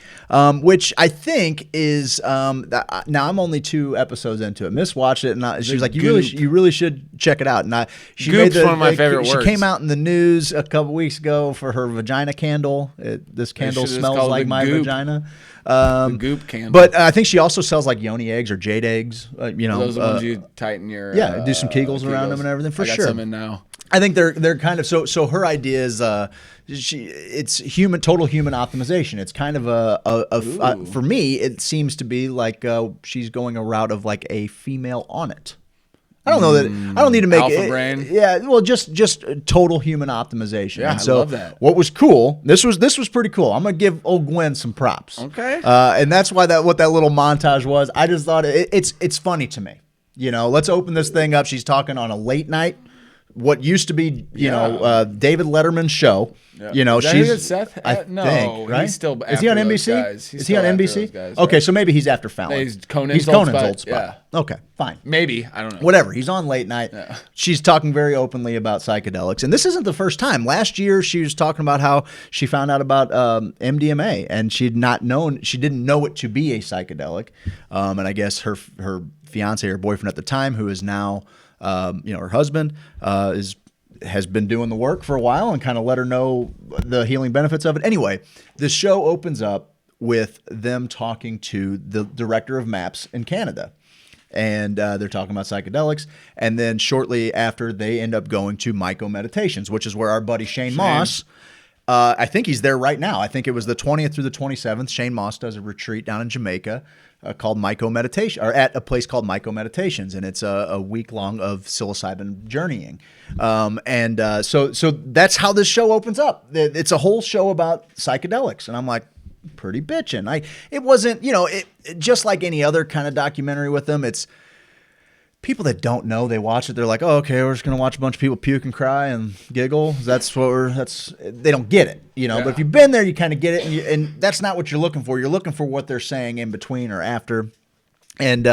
which I think is now I'm only 2 episodes into it. Miss watched it, and she was like, "You really should check it out." And she
Goop's
made
one of my favorite words.
She came out in the news a couple weeks ago for her vagina candle. This candle smells like my vagina.
The Goop candle.
But I think she also sells like yoni eggs or jade eggs.
Those are the ones you tighten your
do some Kegels around them and everything for
I got
sure.
some in now.
I think they're kind of so her idea is it's total human optimization. It's kind of for me it seems to be like she's going a route of like a female on it. I don't know that I don't need to make
Alpha brain.
Yeah, well, just total human optimization.
Yeah,
and so
I love that.
What was cool? This was pretty cool. I'm gonna give old Gwen some props.
Okay.
And that's why what that little montage was. I just thought it's funny to me. Let's open this thing up. She's talking on a late night. What used to be, David Letterman's show.
Yeah. Is that who did Seth?
I
No,
think, right?
he's still
Is he on
after
NBC?
those guys. He's
Is he on
still after
NBC?
those guys,
Okay,
right?
so maybe he's after Fallon.
He's Conan's old spot.
Yeah. Okay, fine.
Maybe. I don't know.
Whatever. He's on late night. Yeah. She's talking very openly about psychedelics. And this isn't the first time. Last year, she was talking about how she found out about MDMA, and she didn't know it to be a psychedelic. And I guess her fiance or boyfriend at the time, who is now, her husband, has been doing the work for a while and kind of let her know the healing benefits of it. Anyway, the show opens up with them talking to the director of MAPS in Canada. And they're talking about psychedelics. And then shortly after, they end up going to Myco Meditations, which is where our buddy Shane Moss, I think he's there right now. I think it was the 20th through the 27th. Shane Moss does a retreat down in Jamaica called Myco Meditation, or at a place called Myco Meditations. And it's a week long of psilocybin journeying. So that's how this show opens up. It's a whole show about psychedelics. And I'm like, pretty bitchin'. It wasn't, just like any other kind of documentary with them. It's people that don't know, they watch it. They're like, oh, okay, we're just going to watch a bunch of people puke and cry and giggle. They don't get it, But if you've been there, you kind of get it. And that's not what you're looking for. You're looking for what they're saying in between or after. And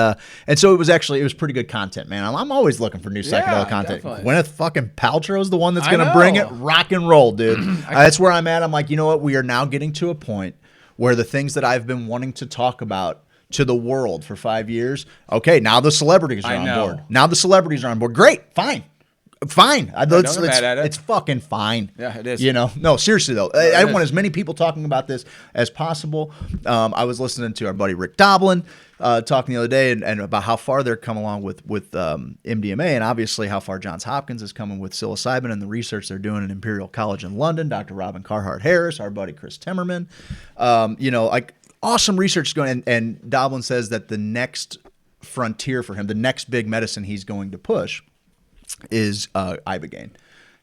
so it was pretty good content, man. I'm always looking for new psychedelic content.
Definitely.
Gwyneth fucking Paltrow's the one that's going to bring it. Rock and roll, dude. That's where I'm at. I'm like, you know what? We are now getting to a point where the things that I've been wanting to talk about to the world for 5 years, okay, now the celebrities are on board. Now the celebrities are on board. Great, fine. It's fucking fine.
Yeah, it is.
No, seriously though, I want as many people talking about this as possible. I was listening to our buddy Rick Doblin talking the other day and about how far they're come along with MDMA, and obviously how far Johns Hopkins is coming with psilocybin and the research they're doing at Imperial College in London. Dr. Robin Carhart Harris, our buddy Chris Timmerman, awesome research going. And Doblin says that the next frontier for him, the next big medicine he's going to push, is ibogaine.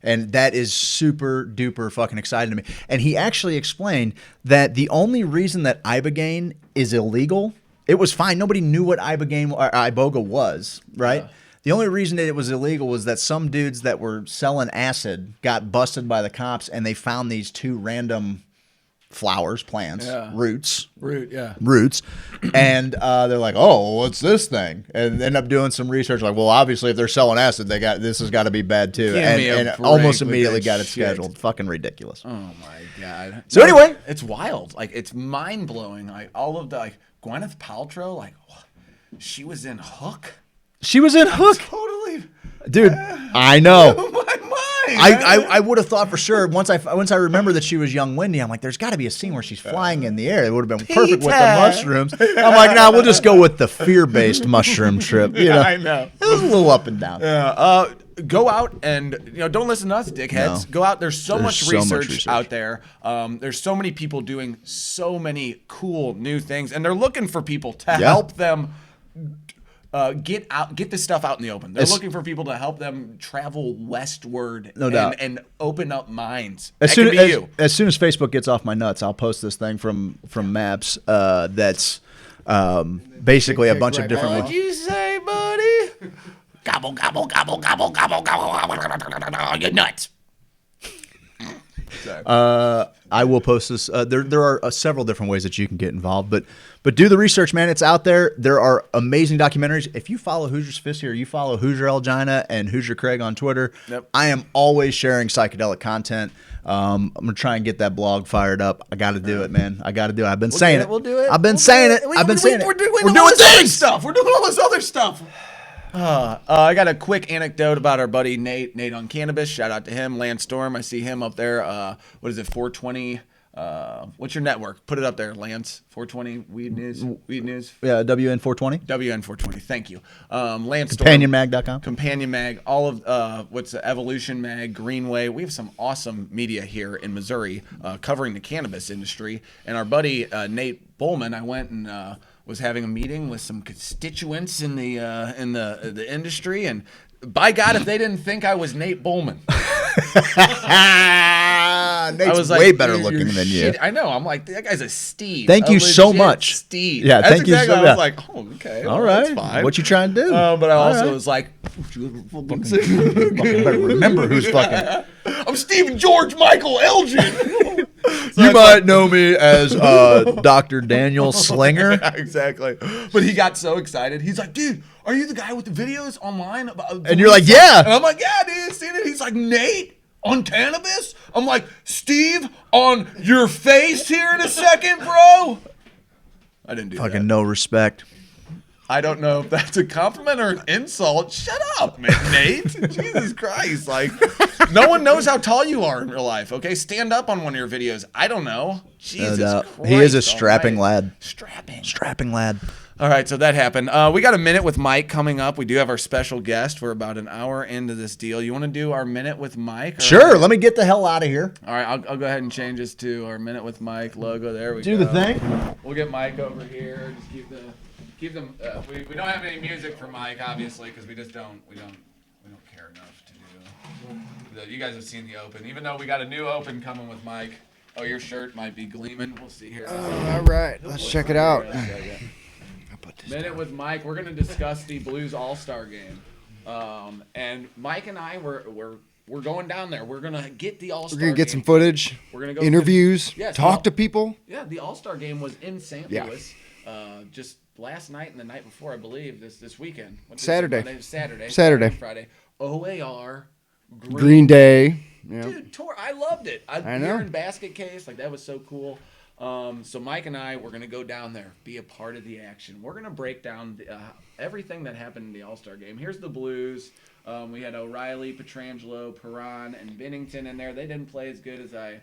And that is super duper fucking exciting to me. And he actually explained that the only reason that ibogaine is illegal, it was fine. Nobody knew what ibogaine or iboga was, right? Yeah. The only reason that it was illegal was that some dudes that were selling acid got busted by the cops, and they found these two random flowers, plants, roots. And they're like, oh, what's this thing? And end up doing some research like, well, obviously if they're selling acid, this has got to be bad too. And almost immediately got it scheduled. Fucking ridiculous.
Oh my God.
So anyway,
it's wild. Like, it's mind blowing. Like, all of the, Gwyneth Paltrow, she was in Hook.
Totally. Dude, I know. My mind. I would have thought for sure once I remember that she was young Wendy, I'm like, there's got to be a scene where she's flying in the air. It would have been perfect with the mushrooms. I'm like, nah, we'll just go with the fear-based mushroom trip.
I know.
It was a little up and down.
Yeah. Go out and don't listen to us, dickheads. No. Go out. There's so much research out there. There's so many people doing so many cool new things, and they're looking for people to help them. Get this stuff out in the open. They're looking for people to help them travel westward and open up minds.
As soon as Facebook gets off my nuts, I'll post this thing from Maps that's basically a bunch of different.
What'd you say, buddy? Gobble, gobble, gobble, gobble, gobble, gobble, you're nuts.
I will post this. There are several different ways that you can get involved, but do the research, man. It's out there. There are amazing documentaries. If you follow Hoosier Sophisticate or you follow Hoosier Elgina and Hoosier Craig on Twitter, I am always sharing psychedelic content. I'm gonna try and get that blog fired up. I got to do it, man. I got to do it. I've been saying it.
We'll do it.
I've been saying it.
We're doing all this other stuff. We're doing all this other stuff. I got a quick anecdote about our buddy Nate on Cannabis. Shout out to him, Lance Storm. I see him up there. What is it, 420? What's your network? Put it up there, Lance. 420 Weed News.
Yeah, WN420.
WN420. Thank you, Lance Storm.
CompanionMag.com.
Companion Mag. All of what's the Evolution Mag, Greenway. We have some awesome media here in Missouri covering the cannabis industry. And our buddy Nate Bowman, I went and was having a meeting with some constituents in the industry, and by God, if they didn't think I was Nate Bowman.
Nate's way better looking than you.
I know. I'm like, that guy's a Steve.
Thank you so much.
Steve.
Yeah,
that's
thank you so much.
I was like, oh, okay.
All right.
That's fine.
What you trying to do?
But I also was like,
fucking better remember who's fucking.
I'm Stephen George Michael Elgin.
You might know me as Dr. Daniel Slinger.
Exactly. But he got so excited. He's like, dude, are you the guy with the videos online?
And you're like, yeah.
And I'm like, yeah, dude, seen it. He's like, Nate on Cannabis? I'm like, Steve on your face here in a second, bro. I didn't do that.
Fucking no respect.
I don't know if that's a compliment or an insult. Shut up, Nate. Jesus Christ. Like, no one knows how tall you are in real life, okay? Stand up on one of your videos. I don't know. Jesus Christ.
He is a strapping lad.
Strapping lad. All right, so that happened. We got a Minute with Mike coming up. We do have our special guest. We're about an hour into this deal. You want to do our Minute with Mike?
Sure. Let me get the hell out of here.
All right, I'll go ahead and change this to our Minute with Mike logo. There we go.
Do the thing.
We'll get Mike over here. Just keep them. We don't have any music for Mike, obviously, because we don't care enough to do. You guys have seen the Open, even though we got a new Open coming with Mike. Oh, your shirt might be gleaming. We'll see here.
All right, let's check it out.
Minute with Mike. We're going to discuss the Blues All-Star game, and Mike and I we're going down there. We're going to get the All-Star.
We're gonna get
game.
some footage.
We're going to go
interviews. Talk to people.
Yeah, the All-Star game was in St. Louis, just last night and the night before, I believe. This weekend.
Saturday.
Saturday. Friday. OAR.
Green Day. Yeah.
Dude, tour. I loved it.
I know.
Here in Basket Case, like that was so cool. So Mike and I, we're gonna go down there, be a part of the action. We're gonna break down everything that happened in the All-Star game. Here's the Blues. We had O'Reilly, Petrangelo, Perron, and Binnington in there. They didn't play as good as I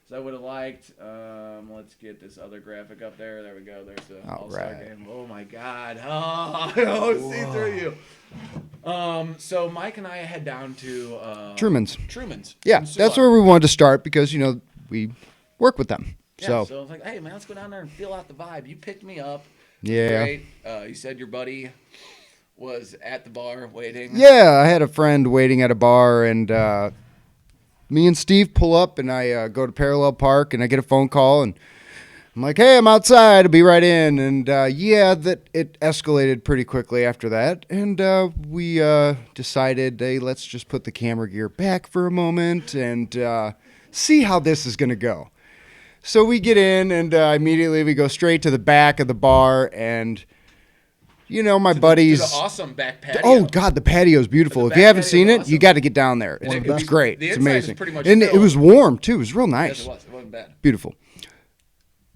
would have liked. Let's get this other graphic up there. There we go. There's the All-Star game. Oh my God. Oh, see through you. So Mike and I head down to Truman's.
Yeah, that's where we wanted to start because we work with them.
Yeah, so I was like, hey man, let's go down there and feel out the vibe. You picked me up.
Yeah.
Great. You said your buddy was at the bar waiting.
Yeah, I had a friend waiting at a bar, and me and Steve pull up, and I go to Parallel Park, and I get a phone call, and I'm like, hey, I'm outside. I'll be right in. And that it escalated pretty quickly after that, and we decided, hey, let's just put the camera gear back for a moment and see how this is going to go. So we get in, and immediately we go straight to the back of the bar, and my buddies.
To the awesome back patio.
Oh God, the patio is beautiful. If you haven't seen it, you got to get down there. It's great. It's amazing. And it was warm too. It was real nice.
Yes, it was. It wasn't bad.
Beautiful.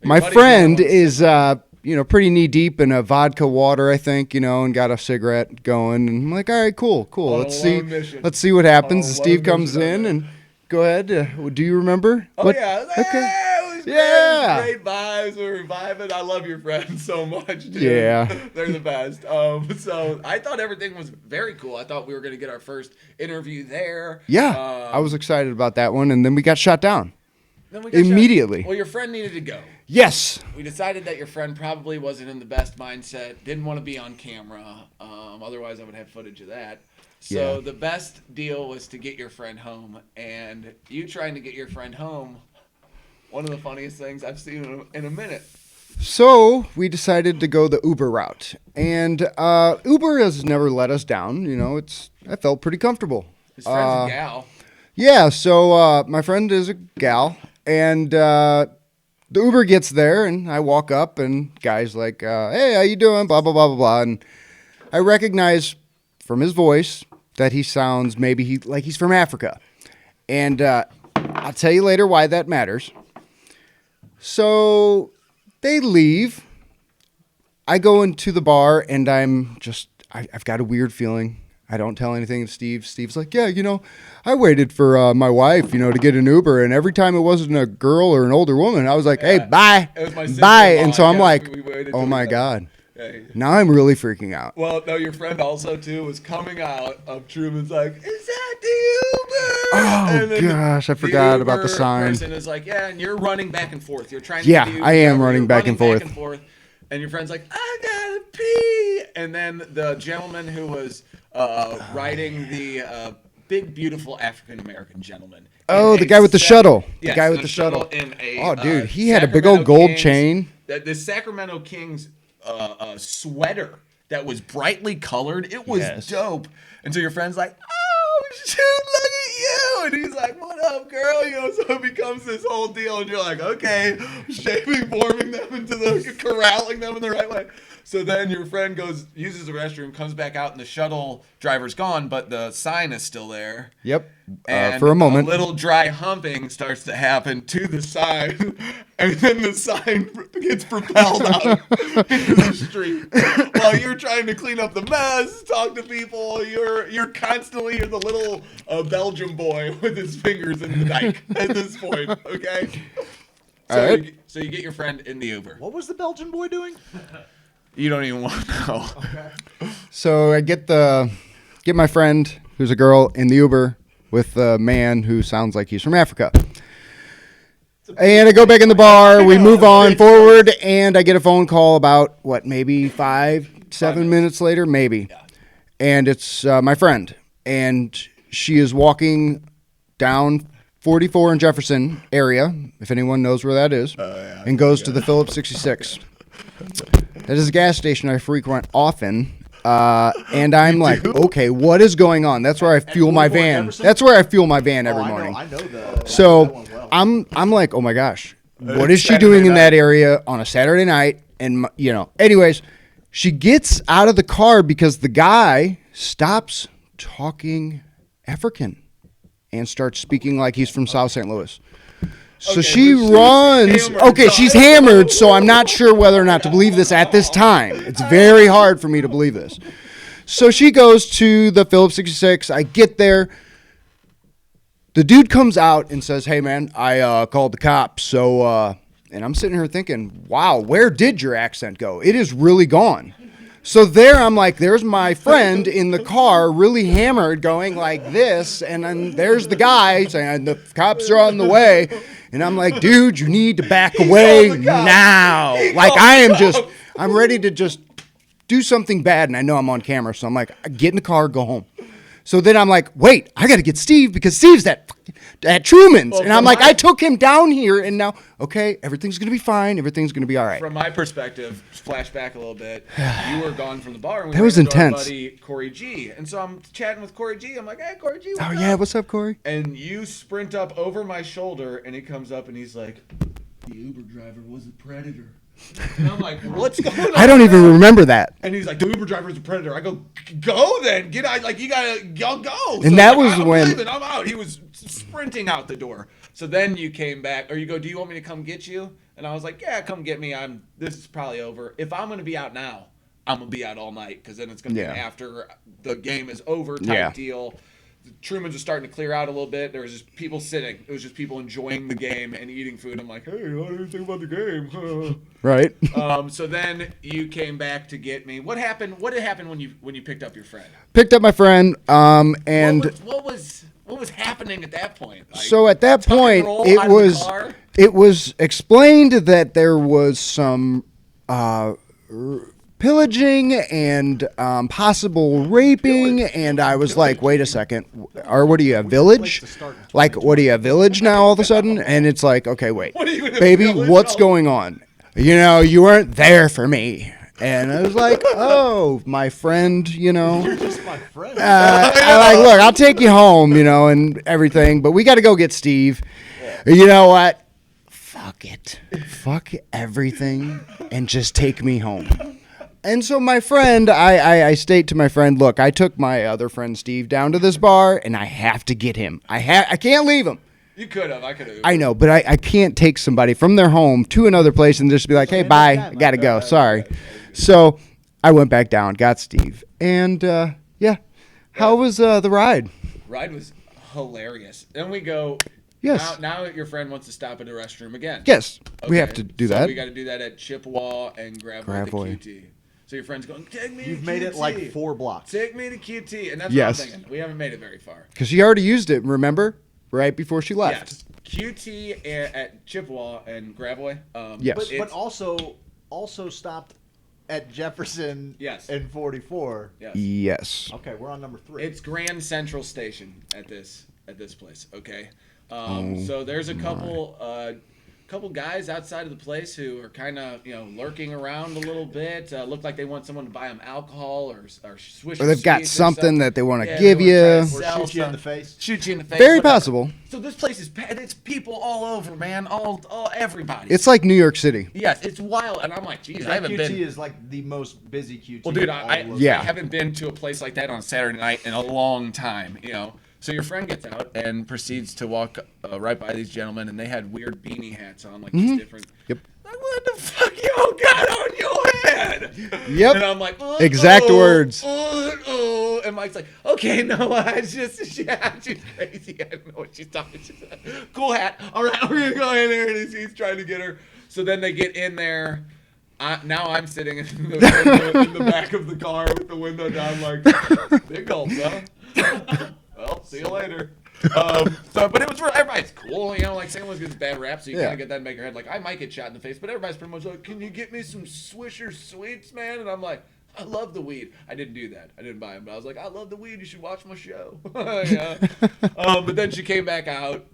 My friend is pretty knee deep in a vodka water, I think, and got a cigarette going. And I'm like, all right, cool. Let's see what happens. Steve comes in and. Go ahead. Do you remember?
Yeah.
Okay.
It was great vibes. We were vibing. I love your friends so much, dude.
Yeah.
They're the best. So I thought everything was very cool. I thought we were going to get our first interview there.
Yeah. I was excited about that one. And then we got shot down. Immediately.
Well, your friend needed to go.
Yes.
We decided that your friend probably wasn't in the best mindset, didn't want to be on camera. Otherwise, I would have footage of that. So the best deal was to get your friend home, and you trying to get your friend home, one of the funniest things I've seen in a minute.
So we decided to go the Uber route, and Uber has never let us down. I felt pretty comfortable.
His friend's a gal.
Yeah, so my friend is a gal, and the Uber gets there, and I walk up, and guy's like, hey, how you doing? Blah, blah, blah, blah, blah. And I recognize from his voice that he sounds maybe he's from Africa. And I'll tell you later why that matters. So they leave. I go into the bar, and I've got a weird feeling. I don't tell anything to Steve. Steve's like, yeah, I waited for my wife, to get an Uber, and every time it wasn't a girl or an older woman, I was like, hey, bye,
It was my
bye.
sister-in-law.
And so I'm
Yeah,
like,
we waited
oh
till
my
we-
God.
Hey.
Now I'm really freaking out.
Well, no, your friend also, too, was coming out of Truman's like, is that the Uber?
Oh,
And then
gosh, I forgot about the
Uber
sign.
person is like, yeah, and you're running back and forth. You're trying
Yeah,
to do
I am
whatever.
running
You're
back and forth.
And your friend's like, I gotta pee. And then the gentleman who was riding the big, beautiful African-American gentleman.
Oh, the guy with the shuttle. The guy with the shuttle.
In a,
Oh, dude, he had a big
Sacramento
old gold
Kings-
chain.
The Sacramento Kings sweater that was brightly colored. It was dope. And so your friend's like, oh, shoot, look at you. And he's like, what up, girl? So it becomes this whole deal. And you're like, okay, forming them corralling them in the right way. So then your friend uses the restroom, comes back out, and the shuttle driver's gone, but the sign is still there.
Yep.
And
for a moment.
a little dry humping starts to happen to the sign, and then the sign gets propelled out into the street. While you're trying to clean up the mess, talk to people, you're constantly the little Belgian boy with his fingers in the dike at this point. Okay. So,
All right.
so you get your friend in the Uber.
What was the Belgian boy doing?
You don't even want to know.
So I get my friend, who's a girl, in the Uber with a man who sounds like he's from Africa. And I go back in the bar, we move on forward, and I get a phone call about, maybe 5-7 minutes later? Maybe. Yeah. And it's my friend. And she is walking down 44 in Jefferson area, if anyone knows where that is, and goes to the Phillips 66. That is a gas station I frequent often. And I'm like, okay, what is going on? That's where I fuel my van. That's where I fuel my van every morning.
I know that.
So I'm like, oh my gosh, what is she doing in that area on a Saturday night? And anyways, she gets out of the car because the guy stops talking African and starts speaking like he's from South St. Louis. So she runs. Okay, she's hammered, so I'm not sure whether or not to believe this at this time. It's very hard for me to believe this. So she goes to the Phillips 66. I get there. The dude comes out and says, hey, man, I called the cops. So, and I'm sitting here thinking, wow, where did your accent go? It is really gone. So there I'm like, there's my friend in the car really hammered going like this. And then there's the guy saying the cops are on the way. And I'm like, dude, you need to back away now. Like I'm ready to just do something bad. And I know I'm on camera. So I'm like, get in the car, go home. So then I'm like, wait, I got to get Steve because Steve's at Truman's. And I'm like, I took him down here and now, okay, everything's going to be fine. Everything's going to be all right.
From my perspective, flashback a little bit, you were gone from the bar. And
That was intense.
Our buddy Corey G. And so I'm chatting with Corey G. I'm like, hey, Corey G.
Oh, yeah, what's up, Corey?
And you sprint up over my shoulder and he comes up and he's like, the Uber driver was a predator. And I'm like, what's going on?
I don't even remember that.
And he's like, the Uber driver's a predator. I go then. Get out. Like, you gotta go.
And
so
that
like,
was
I'm
when...
leaving. I'm out. He was sprinting out the door. So then you came back, or you go, do you want me to come get you? And I was like, yeah, come get me. This is probably over. If I'm going to be out now, I'm going to be out all night because then it's going to be after the game is over type deal. The Truman's are starting to clear out a little bit. There was just people sitting. It was just people enjoying the game and eating food. I'm like, hey, what do you think about the game?
Right.
So then you came back to get me. What happened? What had happened when you picked up your friend?
Picked up my friend, and
what was happening at that point? Like,
so at that point, it was explained that there was some pillaging and possible raping, and I was like, wait a second, or what do you have, village? Like, what do you have, village now all of a sudden? And it's like, okay, wait, baby, what's going on? You weren't there for me. And I was like, oh, my friend, You're
just my friend.
I'm like, look, I'll take you home, and everything, but we got to go get Steve. You know what? Fuck it. Fuck everything and just take me home. And so my friend, I state to my friend, look, I took my other friend Steve down to this bar, and I have to get him. I can't leave him.
You could have. I could have.
I know, but I can't take somebody from their home to another place and just be like, hey, bye, I got to go. Sorry. So I went back down, got Steve, and how was the ride?
Ride was hilarious. Then we go.
Yes.
Now your friend wants to stop at a restroom again.
Yes, we have to do that.
We got to do that at Chippewa and Gravois. The QT. So your friend's going, take me to QT.
You've made it like 4 blocks.
Take me to QT. And that's what I'm thinking. We haven't made it very far.
Because she already used it, remember? Right before she left.
Yes. QT at Chippewa and Gravois.
Yes.
But also stopped at Jefferson and 44.
Yes.
Okay, we're on number 3.
It's Grand Central Station at this place, okay? So there's a couple guys outside of the place who are kind of lurking around a little bit. Look like they want someone to buy them alcohol or swish.
Or they've got something that they want to give you.
Or shoot you in the face.
Shoot you in the face.
Very possible.
So this place is it's people all over, man. All everybody.
It's like New York City.
Yes, it's wild, and I'm like, geez, I haven't been.
QT is like the most busy QT.
Well, dude, I haven't been to a place like that on a Saturday night in a long time. So your friend gets out and proceeds to walk right by these gentlemen, and they had weird beanie hats on, like these different.
Yep.
Like, what the fuck y'all got on your head?
Yep.
And I'm like,
Exact words.
And Mike's like, okay, no, she's crazy. I don't know what she's talking. She said, cool hat. All right, we're gonna go in there, and he's trying to get her. So then they get in there. Now I'm sitting in the back of the car with the window down, like, big gulps, huh? Well, see you later. But it was really, everybody's cool, you know, like St. Louis gets bad rap, so you kind of get that and make your head like, I might get shot in the face, but everybody's pretty much like, can you get me some Swisher Sweets, man? And I'm like, I love the weed. I didn't do that. I didn't buy them, but I was like, I love the weed. You should watch my show. But then she came back out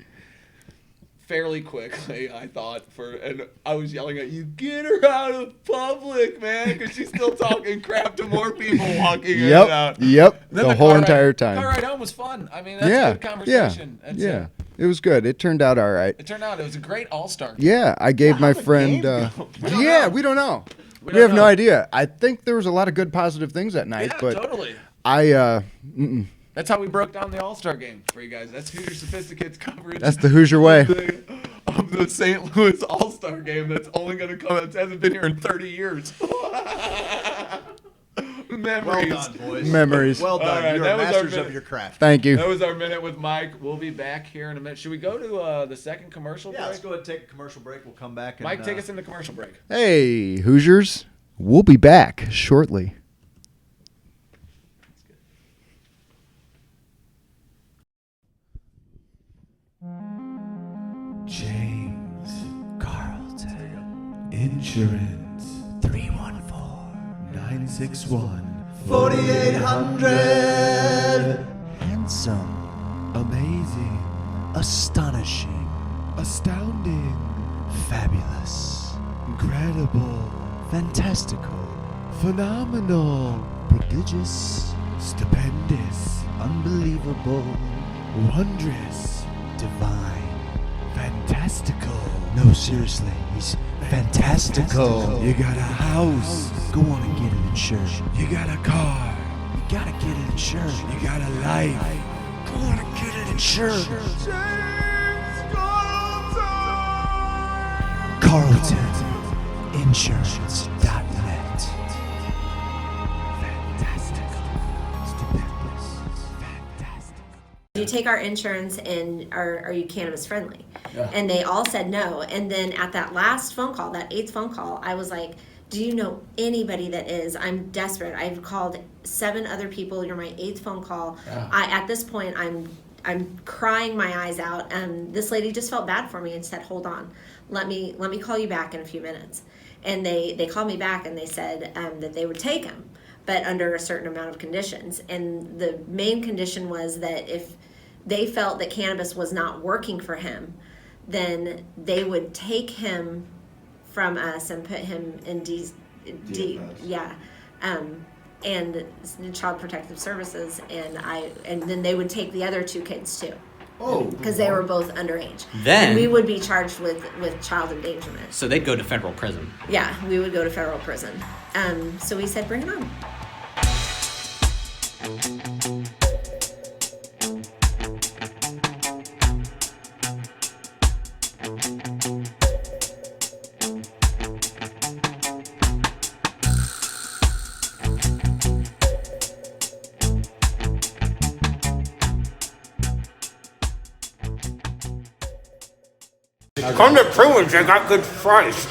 fairly quickly, I thought, and I was yelling at you, get her out of public, man, because she's still talking crap to more people walking in and out.
Yep.
Then
The whole entire time.
Car ride home was fun. I mean, that's a good conversation.
Yeah. It was good. It turned out all right.
It was a great all-star game.
Yeah, I gave my friend. We don't know. We have no idea. I think there was a lot of good positive things that night, but
totally.
That's
how we broke down the All-Star game for you guys. That's Hoosier Sophisticate's coverage.
That's the Hoosier way.
Of the St. Louis All-Star game that's only going to come. It hasn't been here in 30 years. Memories.
Well done, boys.
Memories.
Well done.
Right,
You're masters of your craft.
Thank you.
That was our minute with Mike. We'll be back here in a minute. Should we go to the second commercial break?
Yeah, let's go ahead and take a commercial break. We'll come back. And,
Mike, take us into commercial break.
Hey, Hoosiers. We'll be back shortly.
James Carlton. Insurance 314-961-4800.
Handsome.
Amazing.
Astonishing.
Astounding.
Fabulous.
Incredible.
Fantastical.
Phenomenal.
Prodigious.
Stupendous.
Unbelievable.
Wondrous.
Divine.
Fantastical.
No, seriously, he's fantastical.
You got a house.
Go on and get it insured.
You got a car.
You gotta get it insured.
You got a life.
Go on and get it insured. CarltonInsurance.net.
Fantastical. Stupendous. Fantastic.
Do you take our insurance and are you cannabis friendly?
Yeah.
And they all said no. And then at that last phone call, that 8th phone call, I was like, do you know anybody that is? I'm desperate. I've called 7 other people. You're my 8th phone call.
Yeah.
At this point, I'm crying my eyes out. And this lady just felt bad for me and said, hold on, let me call you back in a few minutes. And they called me back and they said that they would take him, but under a certain amount of conditions. And the main condition was that if they felt that cannabis was not working for him, then they would take him from us and put him in and Child Protective Services, and then they would take the other 2 kids too.
Oh,
because they were both underage.
Then
and we would be charged with child endangerment.
So they'd go to federal prison.
Yeah, we would go to federal prison. So we said, bring it on.
Come to privilege, I got good price.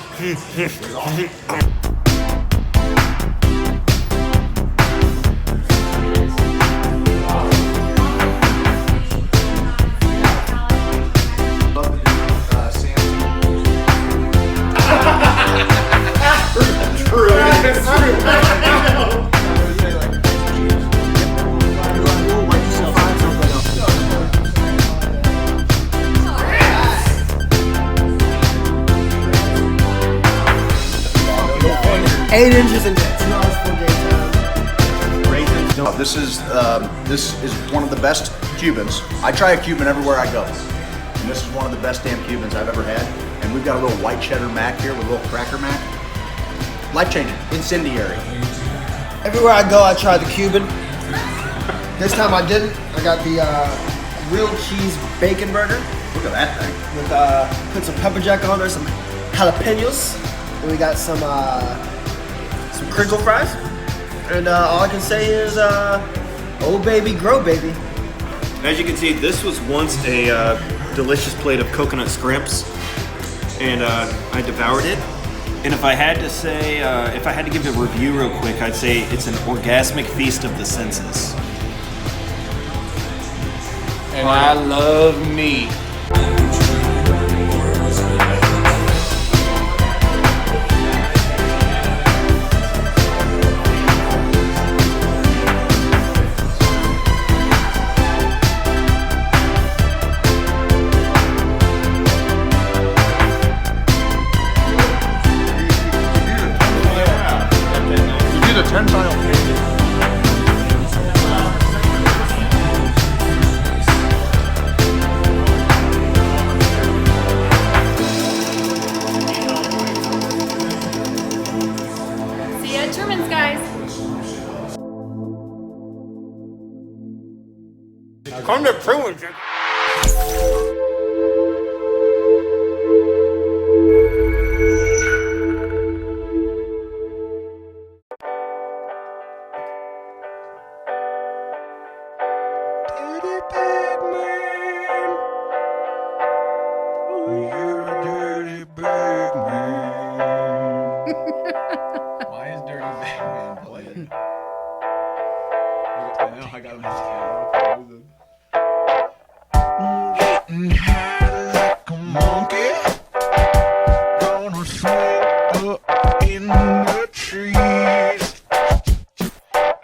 This is one of the best Cubans. I try a Cuban everywhere I go. And this is one of the best damn Cubans I've ever had. And we've got a little white cheddar mac here with a little cracker mac. Life-changing, incendiary.
Everywhere I go, I try the Cuban. This time I didn't. I got the
grilled cheese bacon burger.
Look at that thing.
With put some pepper jack on there, some jalapenos. And we got some crinkle fries. And all I can say is, oh baby, grow baby.
As you can see, this was once a delicious plate of coconut scrimps, and I devoured it. And if I had to say, if I had to give a review real quick, I'd say it's an orgasmic feast of the senses.
And I love meat.
See ya at Truman's, guys.
Come to Truman's.
Why is Dirty Bagman playing? I know I got him.
Getting high like a monkey. Gonna swing up in the trees.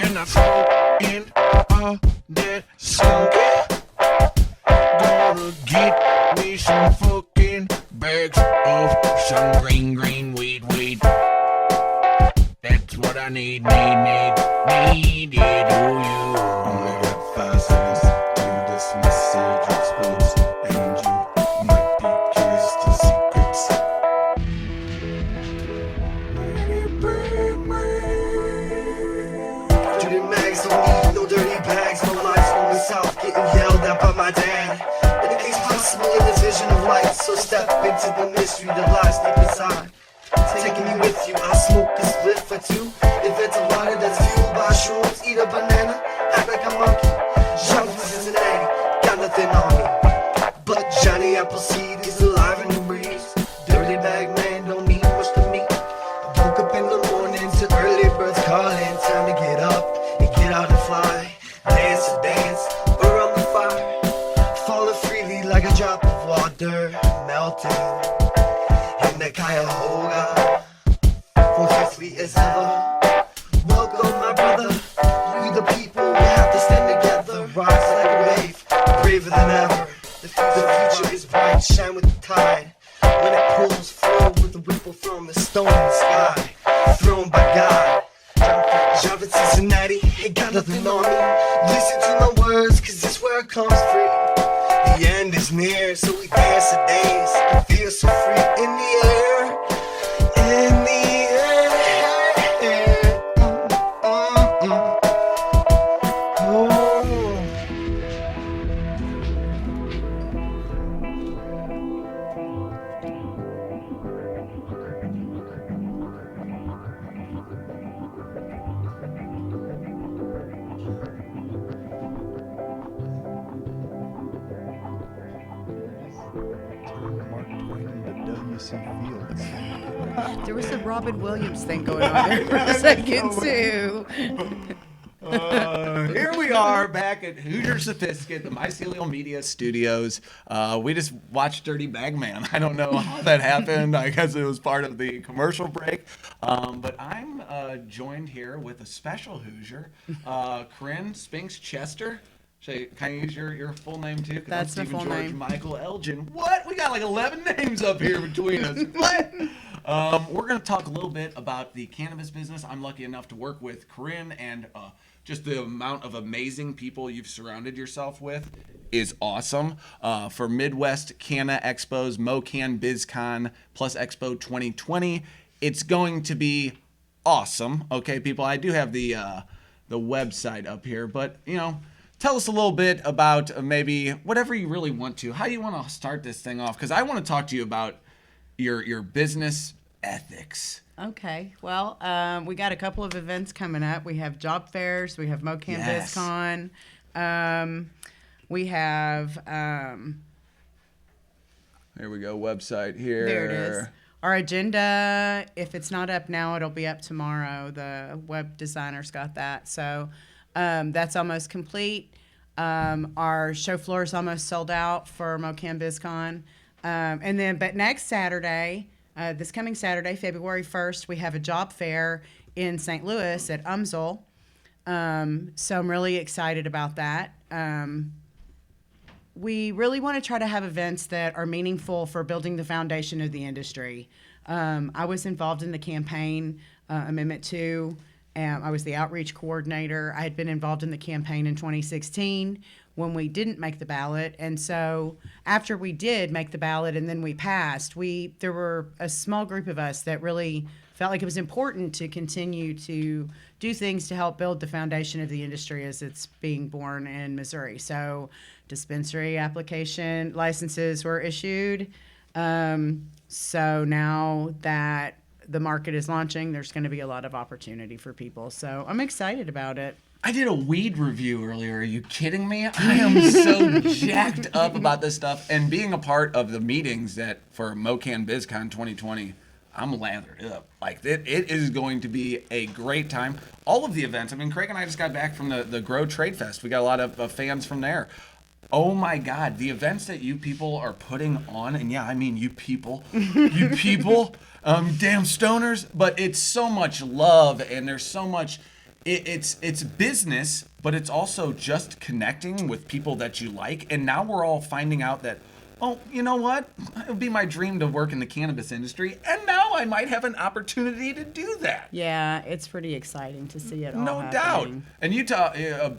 And I smoke in all that sunky. Gonna get me some fucking bags of some green weed. That's what I need it, oh you. Only got 5 seconds to this message explodes, and you might be curious to secrets.
Dirty mags don't need no dirty bags, no lights on the south, getting yelled at by my dad. In the case possible in this vision of light, so step into the mystery that lies deep inside. Taking you with you, I smoke a split for 2. Invent a water that's fueled by shrooms. Eat a banana, act like a monkey. Jump to Cincinnati, got nothing on me. But Johnny Appleseed is alive in the breeze. Dirty bag man, don't need much to meet. I woke up in the morning to early birds calling. Time to get up and get out and fly. Dance to dance around the fire. Falling freely like a drop of water. Melting in the Cuyahoga. For swiftly as ever. Welcome, my brother. We the people, we have to stand together. Rise like a wave, braver than ever. The future is bright, shine with the tide. When it pulls forward with a ripple from the stone in the sky. Thrown by God. Driving to Cincinnati, ain't got nothing on me. Listen to my words, cause this where it comes free. The end is near, so we dance to dance. And feel so free in the air. In the air.
There was a Robin Williams thing going on there for a second, too.
Here we are back at Hoosier Sophisticate, the Mycelial Media Studios. We just watched Dirty Bagman. I don't know how that happened. I guess it was part of the commercial break. But I'm joined here with a special Hoosier, Corinne Spinks Chester. Can I use your full name too?
That's the full
George
name.
Michael Elgin. What? We got like 11 names up here between us. What? We're going to talk a little bit about the cannabis business. I'm lucky enough to work with Corinne, and just the amount of amazing people you've surrounded yourself with is awesome. For Midwest Canna Expos, MoCan BizCon plus Expo 2020, it's going to be awesome. Okay, people, I do have the website up here, but tell us a little bit about maybe whatever you really want to, how you want to start this thing off, because I want to talk to you about your business ethics.
Okay. Well, we got a couple of events coming up. We have job fairs. We have MoCan
Yes.
BizCon. We have...
Here we go, website here.
There it is. Our agenda, if it's not up now, it'll be up tomorrow. The web designer's got that. So that's almost complete. Our show floor is almost sold out for MoCan BizCon. But next Saturday, this coming Saturday, February 1st, we have a job fair in St. Louis at UMSL. So I'm really excited about that. We really want to try to have events that are meaningful for building the foundation of the industry. I was involved in the campaign, Amendment 2. I was the outreach coordinator. I had been involved in the campaign in 2016 when we didn't make the ballot. And so after we did make the ballot and then we passed, there were a small group of us that really felt like it was important to continue to do things to help build the foundation of the industry as it's being born in Missouri. So dispensary application licenses were issued. So now that the market is launching, there's going to be a lot of opportunity for people. So I'm excited about it.
I did a weed review earlier. Are you kidding me? I am so jacked up about this stuff. And being a part of the meetings that for MoCan BizCon 2020, I'm lathered up. Like, it is going to be a great time. All of the events. I mean, Craig and I just got back from the Grow Trade Fest. We got a lot of fans from there. Oh my God, the events that you people are putting on, and yeah, I mean you people, damn stoners, but it's so much love and there's so much, it's business, but it's also just connecting with people that you like. And now we're all finding out that, oh, you know what? It would be my dream to work in the cannabis industry, and now I might have an opportunity to do that.
Yeah, it's pretty exciting to see it all
No
happening.
doubt. And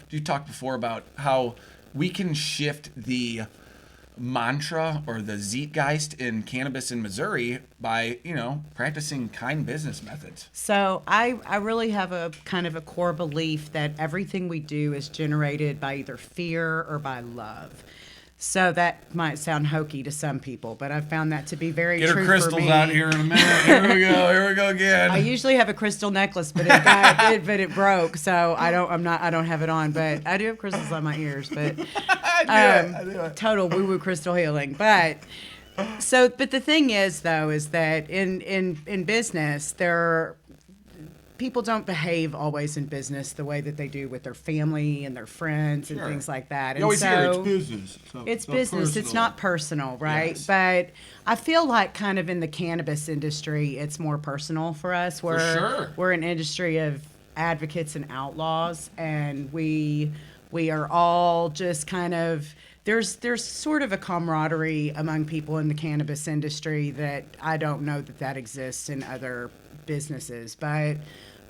you talked before about how we can shift the mantra or the zeitgeist in cannabis in Missouri by, practicing kind business methods.
So I really have a kind of a core belief that everything we do is generated by either fear or by love. So that might sound hokey to some people, but I've found that to be very
Get
true
her crystals
for me.
out here in a minute. Here we go again.
I usually have a crystal necklace, but it broke, so I don't have it on. But I do have crystals on my ears, but
I do it.
Total woo-woo crystal healing. But the thing is that in business people don't behave always in business the way that they do with their family and their friends and things like that.
You always hear it's business.
It's business. It's not personal, right? Yes. But I feel like kind of in the cannabis industry, it's more personal for us. We're an industry of advocates and outlaws, and we are all just kind of there's sort of a camaraderie among people in the cannabis industry that I don't know that exists in other businesses, but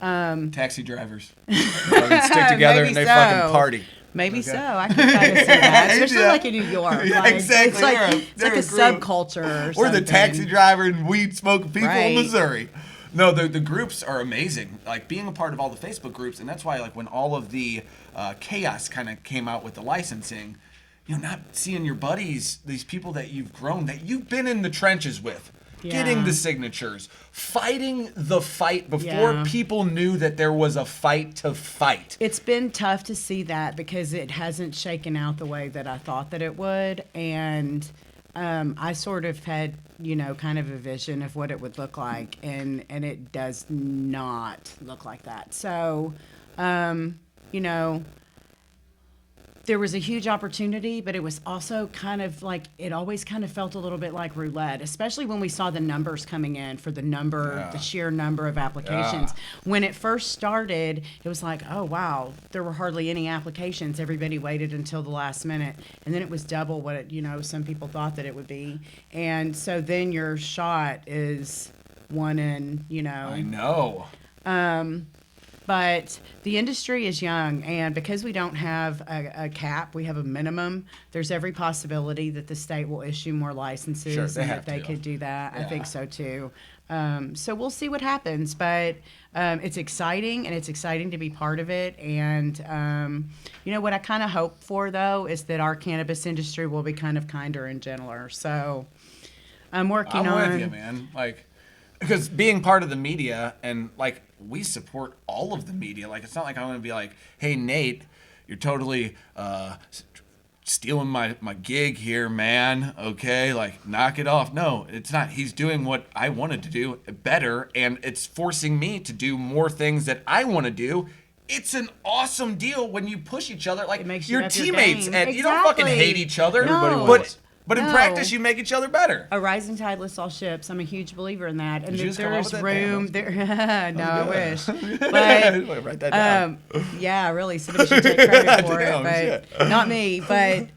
taxi drivers fucking stick together and they fucking party.
Maybe so. I can kind of see that, especially like in New York.
Yeah, exactly.
It's like a subculture.
Or the taxi driver and weed smoking people in
Right.
Missouri. No, the groups are amazing. Like being a part of all the Facebook groups, and that's why like when all of the chaos kind of came out with the licensing, not seeing your buddies, these people that you've grown, that you've been in the trenches with. Getting the signatures, fighting the fight before people knew that there was a fight to fight.
It's been tough to see that because it hasn't shaken out the way that I thought that it would. And I sort of had, kind of a vision of what it would look like. And it does not look like that. So, there was a huge opportunity, but it was also kind of like, it always kind of felt a little bit like roulette, especially when we saw the numbers coming in for the sheer number of applications. When it first started, it was like, oh, wow, there were hardly any applications. Everybody waited until the last minute. And then it was double what, some people thought that it would be. And so then your shot is one in,
I know.
But the industry is young, and because we don't have a cap, we have a minimum. There's every possibility that the state will issue more licenses,
Sure, they
and
have
that they
to.
could do that. I
Yeah.
think so too. So we'll see what happens, but it's exciting, and it's exciting to be part of it. And what I kind of hope for though is that our cannabis industry will be kind of kinder and gentler. So I'm working on.
I'm with you, man. Like, because being part of the media and like we support all of the media. Like, it's not like I'm going to be like, hey, Nate, you're totally stealing my gig here, man. Okay, like, knock it off. No, it's not. He's doing what I wanted to do better, and it's forcing me to do more things that I want to do. It's an awesome deal when you push each other, like your
up your
teammates,
game.
and you don't fucking
Exactly.
hate each other.
No.
But in
No.
practice, you make each other better.
A rising tide lifts all ships. I'm a huge believer in that. And
Did you just come up
there's
with that?
room
Damn,
there. No, I wish.
Write
But
that down.
yeah, really, somebody should take credit for
Damn,
it, but
shit.
not me. But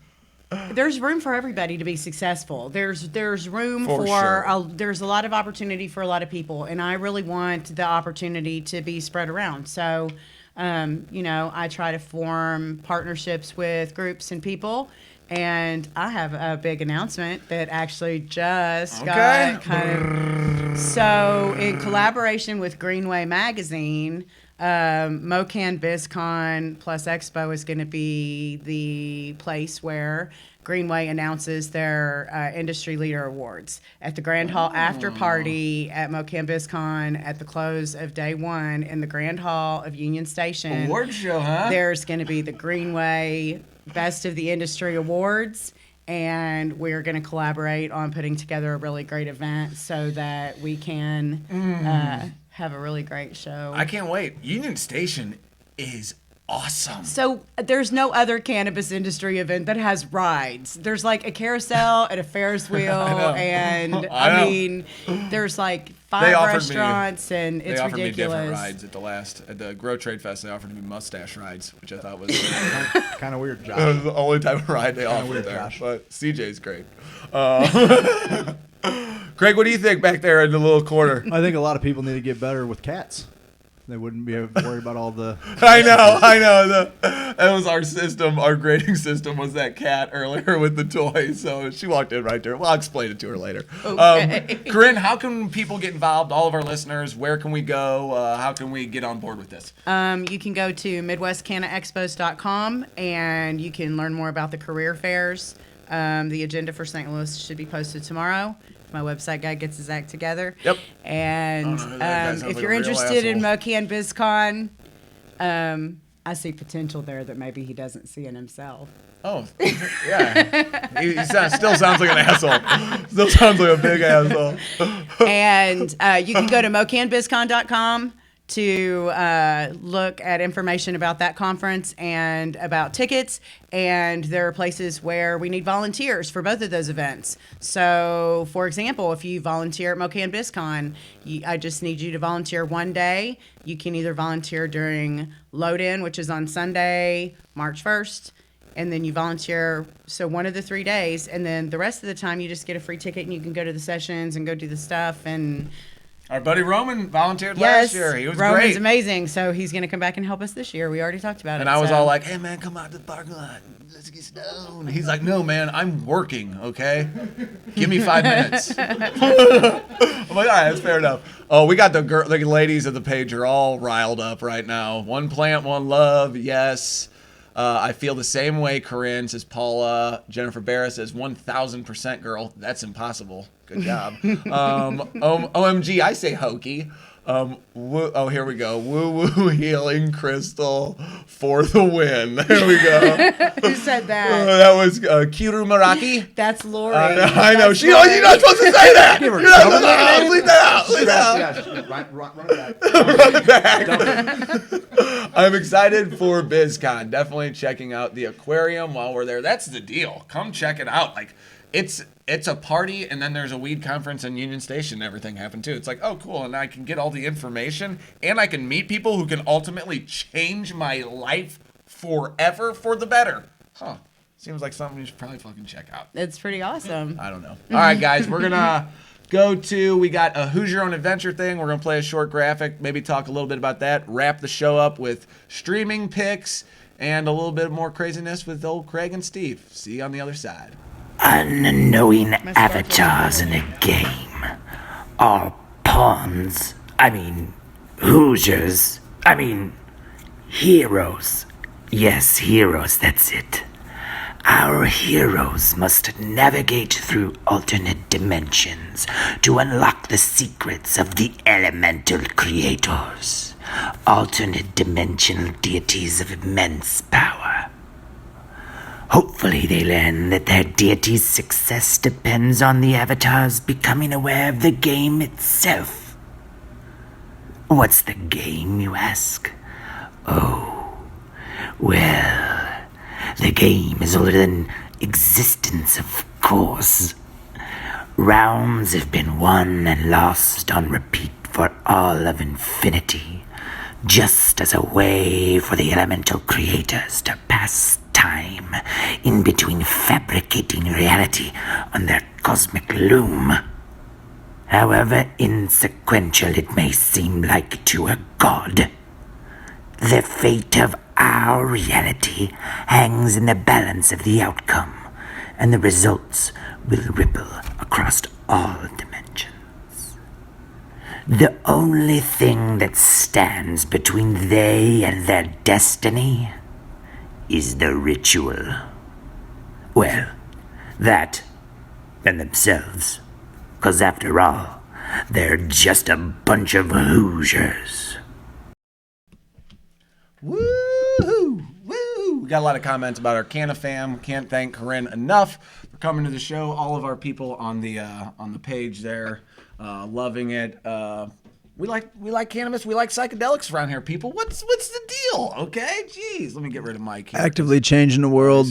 there's room for everybody to be successful. There's room
For
for
sure.
there's a lot of opportunity for a lot of people, and I really want the opportunity to be spread around. So, I try to form partnerships with groups and people. And I have a big announcement that actually just got kind of. So, in collaboration with Greenway Magazine, MoCan BizCon plus Expo is going to be the place where Greenway announces their Industry Leader Awards at the Grand Hall after party at MoCan BizCon at the close of day one in the Grand Hall of Union Station.
Award show, huh?
There's going to be the Greenway Best of the Industry Awards, and we're going to collaborate on putting together a really great event so that we can have a really great show.
I can't wait. Union Station is awesome.
So there's no other cannabis industry event that has rides. There's like a carousel and a Ferris wheel, and I mean, there's like 5 restaurants, and it's
they offered
ridiculous.
me different rides at the Grow Trade Fest. They offered me mustache rides, which I thought was
kind of weird, Josh.
That was the only type of ride they offered
weird,
there.
Josh.
But CJ's great. Craig, what do you think back there in the little corner?
I think a lot of people need to get better with cats. They wouldn't be worried about all the.
I know. That was our system. Our grading system was that cat earlier with the toys. So she walked in right there. Well, I'll explain it to her later.
Okay.
Corinne, how can people get involved? All of our listeners, where can we go? How can we get on board with this?
You can go to MidwestCannaExpos.com, and you can learn more about the career fairs. The agenda for St. Louis should be posted tomorrow. My website guy gets his act together.
Yep.
And
that guy sounds
if
like
you're
a real
interested in
asshole.
MoCan BizCon, I see potential there that maybe he doesn't see in himself.
Oh, yeah. He still sounds like an asshole. Still sounds like a big asshole.
And you can go to mocanbizcon.com to look at information about that conference and about tickets. And there are places where we need volunteers for both of those events. So, for example, if you volunteer at MoCan BizCon, I just need you to volunteer one day. You can either volunteer during load-in, which is on Sunday, March 1st, and then you volunteer, so one of the 3 days, and then the rest of the time you just get a free ticket and you can go to the sessions and go do the stuff. And
our buddy Roman volunteered
yes,
last year. He was
Roman's
great.
amazing, so he's going to come back and help us this year. We already talked about it.
And I was
so.
all like, hey, man, come out to the parking lot. Let's get stoned. He's like, no, man, I'm working, okay? Give me 5 minutes. I'm like, all right, that's fair enough. Oh, we got the ladies of the page are all riled up right now. One plant, one love, yes. I feel the same way, Corinne, says Paula. Jennifer Barra says 1,000% girl. That's impossible. Good job. OMG, I say hokey. Here we go. Woo woo healing crystal for the win. There we go.
Who said that?
That was Kiru Maraki.
That's Lori.
I know.
That's
You're not supposed to say that. You're not supposed to say that. Leave that out. Run it back. I'm excited for BizCon. Definitely checking out the aquarium while we're there. That's the deal. Come check it out. Like, it's a party, and then there's a weed conference in Union Station. And everything happened too. It's like, oh, cool, and I can get all the information, and I can meet people who can ultimately change my life forever for the better. Huh? Seems like something you should probably fucking check out.
It's pretty awesome.
I don't know. All right, guys, we're gonna go to. We got a Hoosier on Adventure thing. We're going to play a short graphic, maybe talk a little bit about that, wrap the show up with streaming picks, and a little bit more craziness with old Craig and Steve. See you on the other side.
Unknowing avatars in a game are pawns. Hoosiers. Heroes. Yes, heroes, that's it. Our heroes must navigate through alternate dimensions to unlock the secrets of the elemental creators. Alternate dimensional deities of immense power. Hopefully they learn that their deity's success depends on the avatars becoming aware of the game itself. What's the game, you ask? Oh, well, the game is older than existence, of course. Realms have been won and lost on repeat for all of infinity, just as a way for the elemental creators to pass time in between fabricating reality on their cosmic loom. However insequential it may seem like to a god, the fate of our reality hangs in the balance of the outcome, and the results will ripple across all dimensions. The only thing that stands between they and their destiny is the ritual. Well, that and themselves. 'Cause after all, they're just a bunch of Hoosiers.
Woo! Woo! We got a lot of comments about our Canna fam. Can't thank Corinne enough for coming to the show. All of our people on the page there, loving it. We like cannabis. We like psychedelics around here, people. What's the deal? Okay, jeez. Let me get rid of Mike here.
Actively changing the world.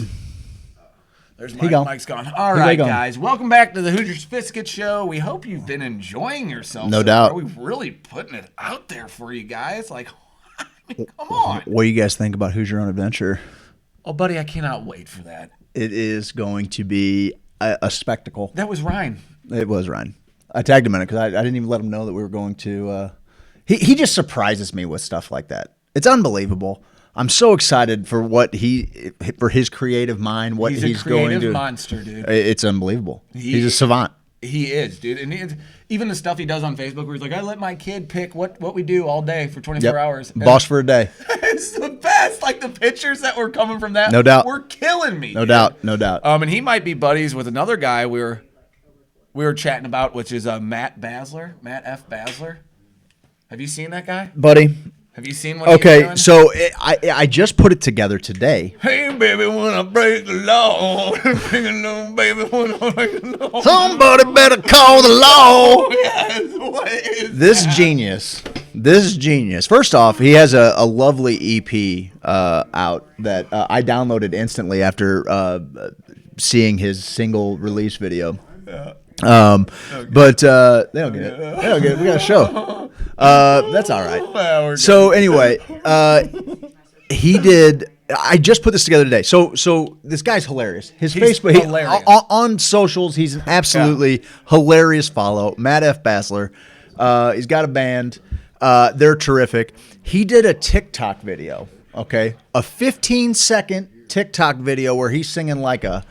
There's Mike. Mike's gone. All right, guys. Welcome back to the Hoosier Sophisticate Show. We hope you've been enjoying yourself.
No doubt.
We're really putting it out there for you guys. Like, come on.
What do you guys think about Hoosier on Adventure?
Oh, buddy, I cannot wait for that.
It is going to be a spectacle.
That was Ryan.
It was Ryan. I tagged him in it because I didn't even let him know that we were going to. He just surprises me with stuff like that. It's unbelievable. I'm so excited for for his creative mind. What he's going to.
He's a creative monster, dude.
It's unbelievable. He's a savant.
He is, dude. And even the stuff he does on Facebook, where he's like, "I let my kid pick what we do all day for 24 hours." And
Boss for a day.
It's the best. Like the pictures that were coming from that,
no doubt,
were killing me.
No doubt, no doubt.
And he might be buddies with another guy we were chatting about, which is Matt F. Basler. Have you seen that guy,
buddy?
Have you seen what he's doing?
So I just put it together today.
Hey, baby, when I break the law, baby, when I break the law.
Somebody better call the law.
Yes, what is
This
that?
genius. First off, he has a lovely EP out that I downloaded instantly after seeing his single release video. But they don't get it. They don't get it. We got a show. That's all right. So anyway, he did. I just put this together today. So this guy's hilarious. He's Facebook
hilarious.
On socials, he's an absolutely hilarious follow. Matt F. Besler. He's got a band. They're terrific. He did a TikTok video. Okay, a 15-second TikTok video where he's singing like a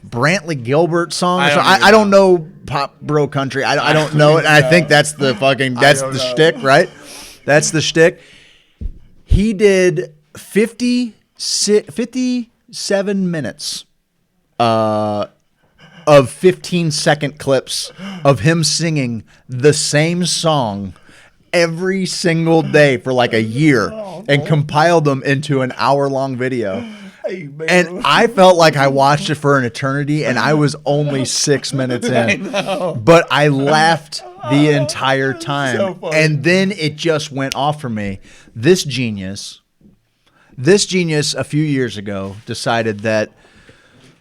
Brantley Gilbert song. I don't know pop bro country. I don't know it. And I think that's the shtick, right? That's the shtick. He did 57 minutes of 15-second clips of him singing the same song every single day for like a year and compiled them into an hour-long video. And I felt like I watched it for an eternity, and I was only 6 minutes in. But I laughed the entire time.
So funny.
And then it just went off for me. This genius a few years ago decided that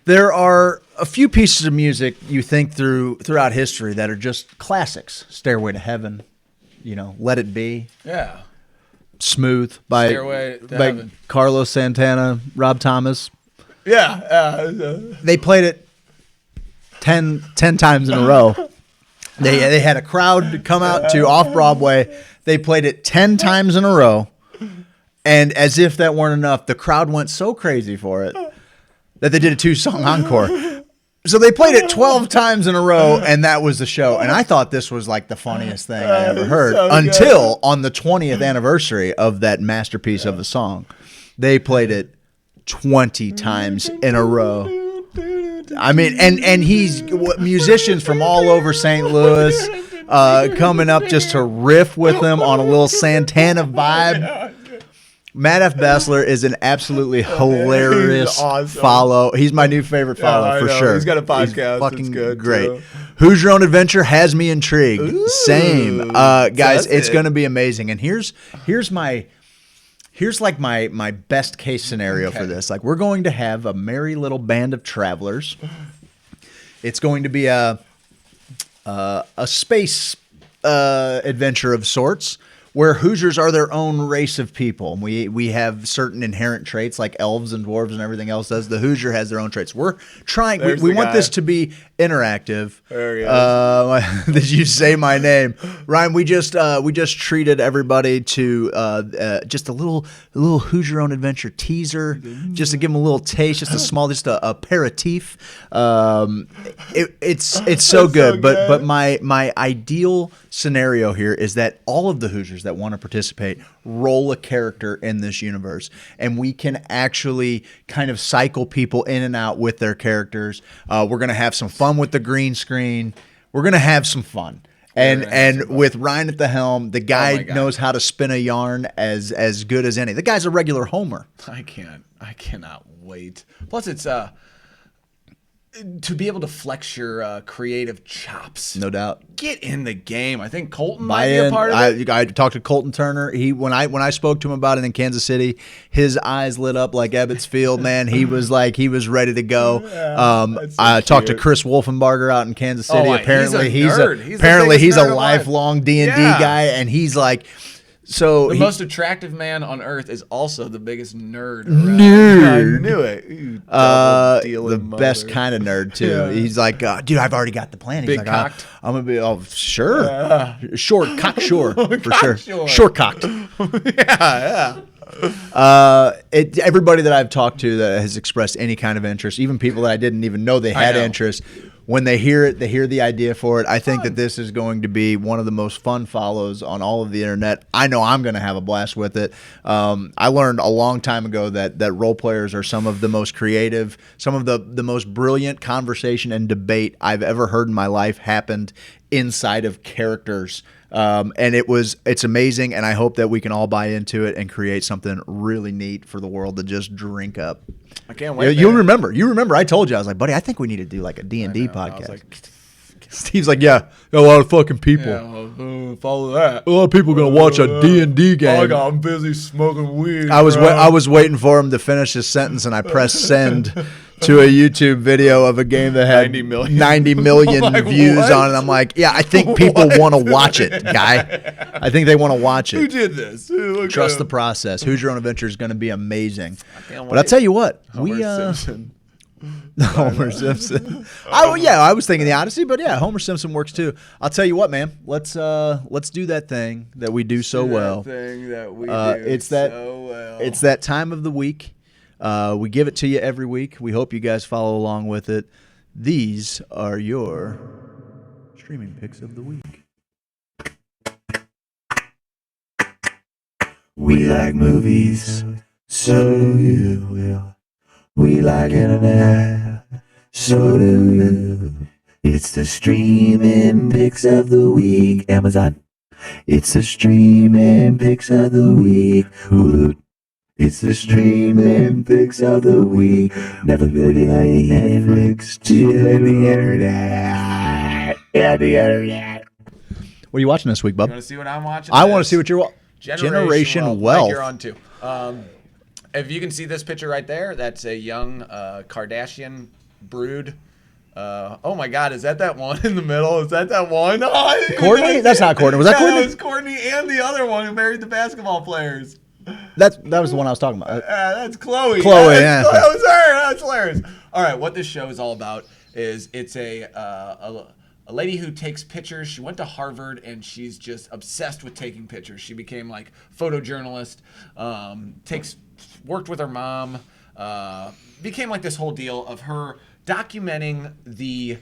there are a few pieces of music you think throughout history that are just classics. Stairway to Heaven, Let It Be.
Yeah.
Smooth by
Heaven.
Carlos Santana, Rob Thomas.
Yeah.
They played it 10 times in a row. They had a crowd come out to off Broadway. They played it 10 times in a row. And as if that weren't enough, the crowd went so crazy for it that they did a 2-song encore. So they played it 12 times in a row, and that was the show. And I thought this was like the funniest thing I ever heard until on the 20th anniversary of that masterpiece of a song. They played it 20 times in a row. I mean, and he's musicians from all over St. Louis coming up just to riff with him on a little Santana vibe. Matt F. Besler is an absolutely hilarious follow. He's my new favorite follow for sure.
He's got a podcast.
He's fucking
good
great.
too.
Who's Your Own Adventure has me intrigued.
Ooh,
Same, guys. It's
it.
going to be amazing. And here's my best case scenario for this. Like, we're going to have a merry little band of travelers. It's going to be a space adventure of sorts, where Hoosiers are their own race of people. We have certain inherent traits like elves and dwarves and everything else does. The Hoosier has their own traits. We're trying. We want this to be interactive.
There he is.
Did you say my name, Ryan? We just treated everybody to just a little Hoosier Own Adventure teaser, just to give them a little taste, just a aperitif. It's so good. But my ideal scenario here is that all of the Hoosiers that want to participate roll a character in this universe, and we can actually kind of cycle people in and out with their characters. We're gonna have some fun with the green screen. We're gonna have some fun. And with Ryan at the helm, the guy knows how to spin a yarn as good as any. The guy's a regular Homer.
I cannot wait. Plus, it's to be able to flex your creative chops.
No doubt.
Get in the game. I think Colton might be a part of it.
I talked to Colton Turner. When I spoke to him about it in Kansas City, his eyes lit up like Ebbets Field, man. He was ready to go. I talked to Chris Wolfenbarger out in Kansas City. Apparently he's a lifelong D&D guy, and he's like, so
the most attractive man on earth is also the biggest nerd.
Nerd.
I knew it.
The best kind of nerd too. Yeah. He's like, dude, I've already got the plan. He's
big
like,
cocked.
I'm gonna be, sure, short cock, sure, for
Cock
sure, short cocked.
Yeah.
Everybody that I've talked to that has expressed any kind of interest, even people that I didn't even know they had interest. When they hear it, they hear the idea for it. I think that this is going to be one of the most fun follows on all of the internet. I know I'm going to have a blast with it. I learned a long time ago that role players are some of the most creative, some of the most brilliant conversation and debate I've ever heard in my life happened inside of characters. And it's amazing, and I hope that we can all buy into it and create something really neat for the world to just drink up.
I can't wait.
You remember I told you, I was like, buddy, I think we need to do like a D&D podcast. Steve's like, yeah, a lot of fucking people.
Yeah, follow that.
A lot of people are gonna watch a D&D game.
I'm busy smoking weed.
I was waiting for him to finish his sentence, and I pressed send to a YouTube video of a game that had 90 million
like,
views
what?
on it. I'm like, yeah, I think people want to watch it, guy. I think they want to watch it.
Who did this?
Trust the process. Who's Your Own Adventure is going to be amazing.
But
I'll tell you what,
Simpson.
Homer Simpson. I was thinking the Odyssey, but yeah, Homer Simpson works too. I'll tell you what, man. Let's do that thing that we do so well. It's that time of the week. We give it to you every week. We hope you guys follow along with it. These are your streaming picks of the week.
We like movies, so you will. We like internet, so do you. It's the streaming picks of the week. Amazon. It's the streaming picks of the week. Hulu. It's the streaming picks of the week. Netflix to the internet. Yeah, the internet.
What are you watching this week, bub?
You want to see what I'm watching?
I want to see what you're watching.
Generation
Wealth.
Like you're on to. If you can see this picture right there, that's a young Kardashian brood. Oh my God, is that one in the middle? Is that one? Oh,
Courtney? That's not Courtney. Was that Courtney?
That was Courtney and the other one who married the basketball players.
That was the one I was talking about.
That's Chloe.
Chloe, yeah.
That was her. That's hilarious. All right, what this show is all about is it's a a lady who takes pictures. She went to Harvard and she's just obsessed with taking pictures. She became like photojournalist, worked with her mom, became like this whole deal of her documenting the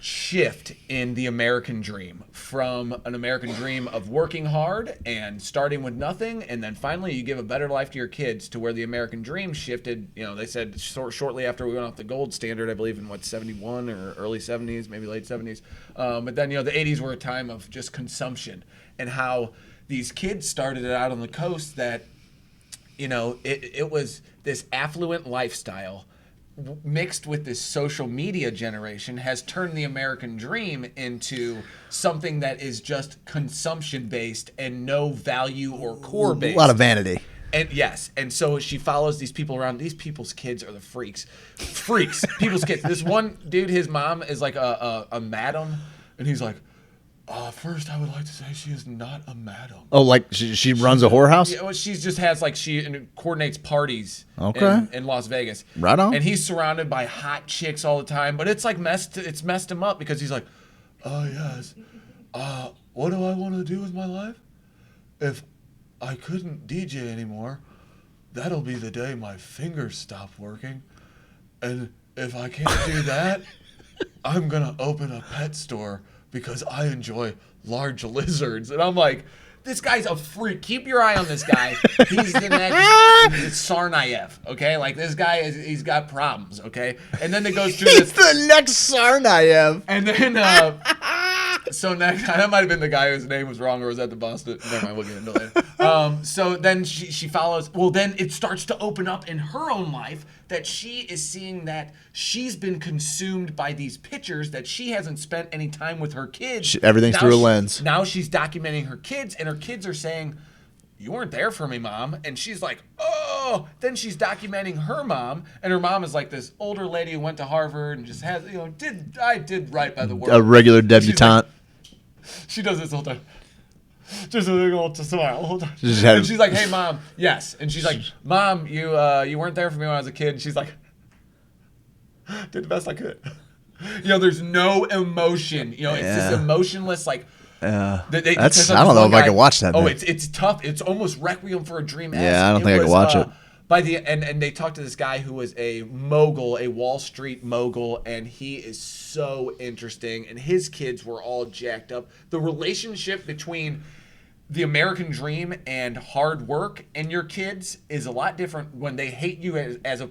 shift in the American dream, from an American dream of working hard and starting with nothing, and then finally you give a better life to your kids, to where the American dream shifted. They said shortly after we went off the gold standard, I believe in 71 or early 70s, maybe late 70s. But then the 80s were a time of just consumption, and how these kids started it out on the coast that it was this affluent lifestyle mixed with this social media generation has turned the American dream into something that is just consumption based and no value or core based.
A lot of vanity.
And yes, and so she follows these people around. These people's kids are the freaks. People's kids. This one dude, his mom is like a madam, and he's like, first, I would like to say she is not a madam.
Oh, like she runs a whorehouse?
Yeah, well, she just has she coordinates parties in Las Vegas.
Right on.
And he's surrounded by hot chicks all the time, but it's like messed him up, because he's like, oh yes, what do I want to do with my life? If I couldn't DJ anymore, that'll be the day my fingers stop working. And if I can't do that, I'm gonna open a pet store, because I enjoy large lizards. And I'm like, this guy's a freak. Keep your eye on this guy. He's the next Tsarnaev, okay? Like, this guy, he's got problems, okay? And then it goes through this.
He's the next Tsarnaev.
And then, so next, that might have been the guy whose name was wrong, or was at the Boston. Never mind, we'll get into it later. So then she follows. Well, then it starts to open up in her own life, that she is seeing that she's been consumed by these pictures, that she hasn't spent any time with her kids.
Everything's through a lens.
Now she's documenting her kids, and her kids are saying, you weren't there for me, Mom. And she's like, oh. Then she's documenting her mom, and her mom is like this older lady who went to Harvard and just has, did right by the world.
A regular debutante.
She does this all the time. Just a little smile. Hold on.
And
she's like, hey, Mom, yes. And she's like, Mom, you weren't there for me when I was a kid. And she's like, did the best I could. There's no emotion. It's this emotionless, like.
I don't know if I can watch that.
Oh, it's tough. It's almost Requiem for a Dream.
Yeah, I don't think I can watch it.
And they talked to this guy who was a mogul, a Wall Street mogul, and he is so interesting. And his kids were all jacked up. The relationship between the American dream and hard work and your kids is a lot different when they hate you as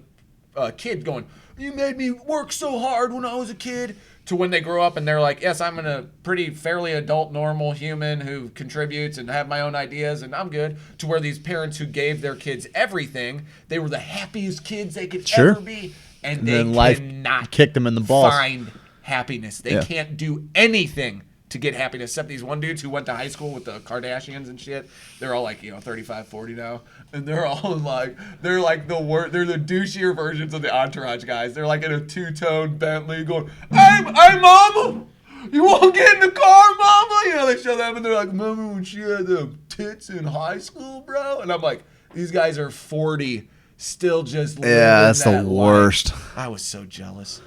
a kid, going, you made me work so hard when I was a kid, to when they grow up and they're like, yes, I'm a pretty fairly adult, normal human who contributes and have my own ideas and I'm good, to where these parents who gave their kids everything, they were the happiest kids they could ever be, and they
then life
cannot
kicked them in the balls.
Find happiness. They can't do anything to get happiness, except these one dudes who went to high school with the Kardashians and shit. They're all like, 35, 40 now. And they're all like, they're like the worst, they're the douchier versions of the Entourage guys. They're like in a two-tone Bentley going, hey, Mama, you want to get in the car, Mama? They show them and they're like, remember when she had the tits in high school, bro? And I'm like, these guys are 40, still just living
that's
that
the worst.
life. I was so jealous.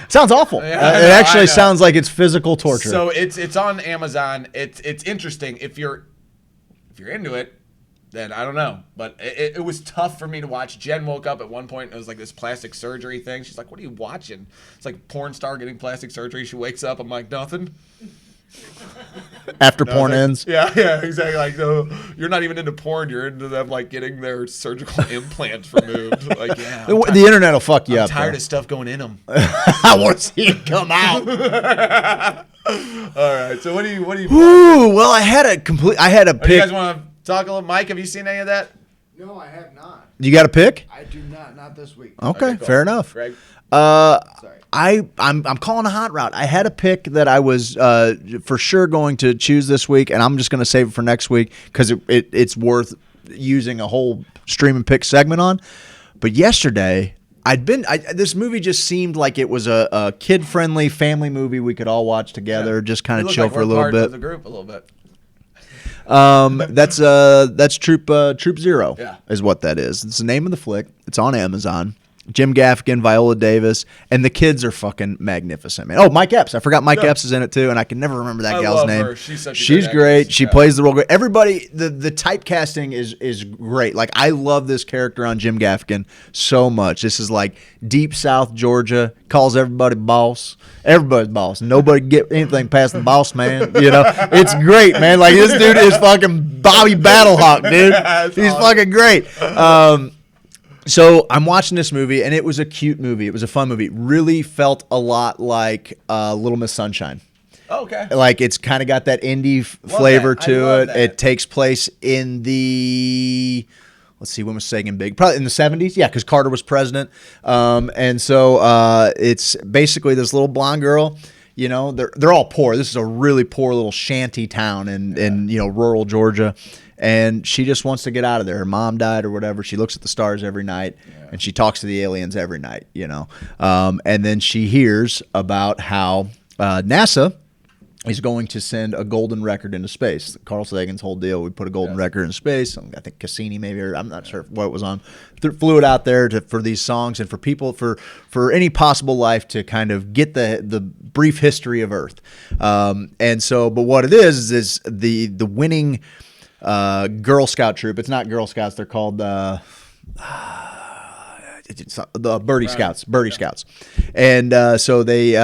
Sounds awful.
Yeah,
It actually sounds like it's physical torture.
So it's on Amazon. It's interesting. If you're into it, then I don't know. But it was tough for me to watch. Jen woke up at one point and it was like this plastic surgery thing. She's like, what are you watching? It's like porn star getting plastic surgery. She wakes up. I'm like, nothing.
After porn ends.
Yeah, exactly. Like, so you're not even into porn. You're into them like getting their surgical implants removed. Like, yeah.
The internet will fuck you
I'm
up.
tired of stuff going in them.
I want to see it come out.
All right. So what do you?
Ooh, well, I had a pick.
You guys want to talk a little? Mike, have you seen any of that?
No, I have not.
You got a pick?
I do not this week.
Okay,
cool.
fair enough.
Greg?
Sorry.
I'm calling a hot route. I had a pick that I was for sure going to choose this week, and I'm just going to save it for next week because it's worth using a whole stream and pick segment on. But yesterday, this movie just seemed like it was a kid-friendly family movie we could all watch together, just kind of chill for a little bit.
The group a little bit.
That's Troop Zero.
Yeah.
Is what that is. It's the name of the flick. It's on Amazon. Jim Gaffigan, Viola Davis, and the kids are fucking magnificent, man. Oh, Mike Epps. I forgot Mike Epps is in it too, and I can never remember that gal's
love
name.
her. She's such a
She's
good
great.
actress.
She plays the role great. Everybody, the typecasting is great. Like, I love this character on Jim Gaffigan so much. This is like deep South Georgia, calls everybody boss. Everybody's boss. Nobody get anything past the boss man. You know, it's great, man. Like, this dude is fucking Bobby Battlehawk, dude. He's fucking great. So I'm watching this movie, and it was a cute movie. It was a fun movie. It really felt a lot like Little Miss Sunshine.
Oh, okay.
Like, it's kind of got that indie flavor
that. I
to
love
it.
that.
It takes place in the, let's see, when was Sagan big? Probably in the 70s. Yeah, because Carter was president. And so it's basically this little blonde girl. You know, they're all poor. This is a really poor little shanty town in you know, rural Georgia. And she just wants to get out of there. Her mom died or whatever. She looks at the stars every night, and she talks to the aliens every night, you know. And then she hears about how NASA is going to send a golden record into space. Carl Sagan's whole deal, we put a golden record into space. I think Cassini maybe, or I'm not sure what it was on. Flew it out there for these songs and for people, for any possible life to kind of get the brief history of Earth. And so, but what it is the winning Girl Scout troop. It's not Girl Scouts. They're called the Birdie Scouts. Birdie Scouts. And so they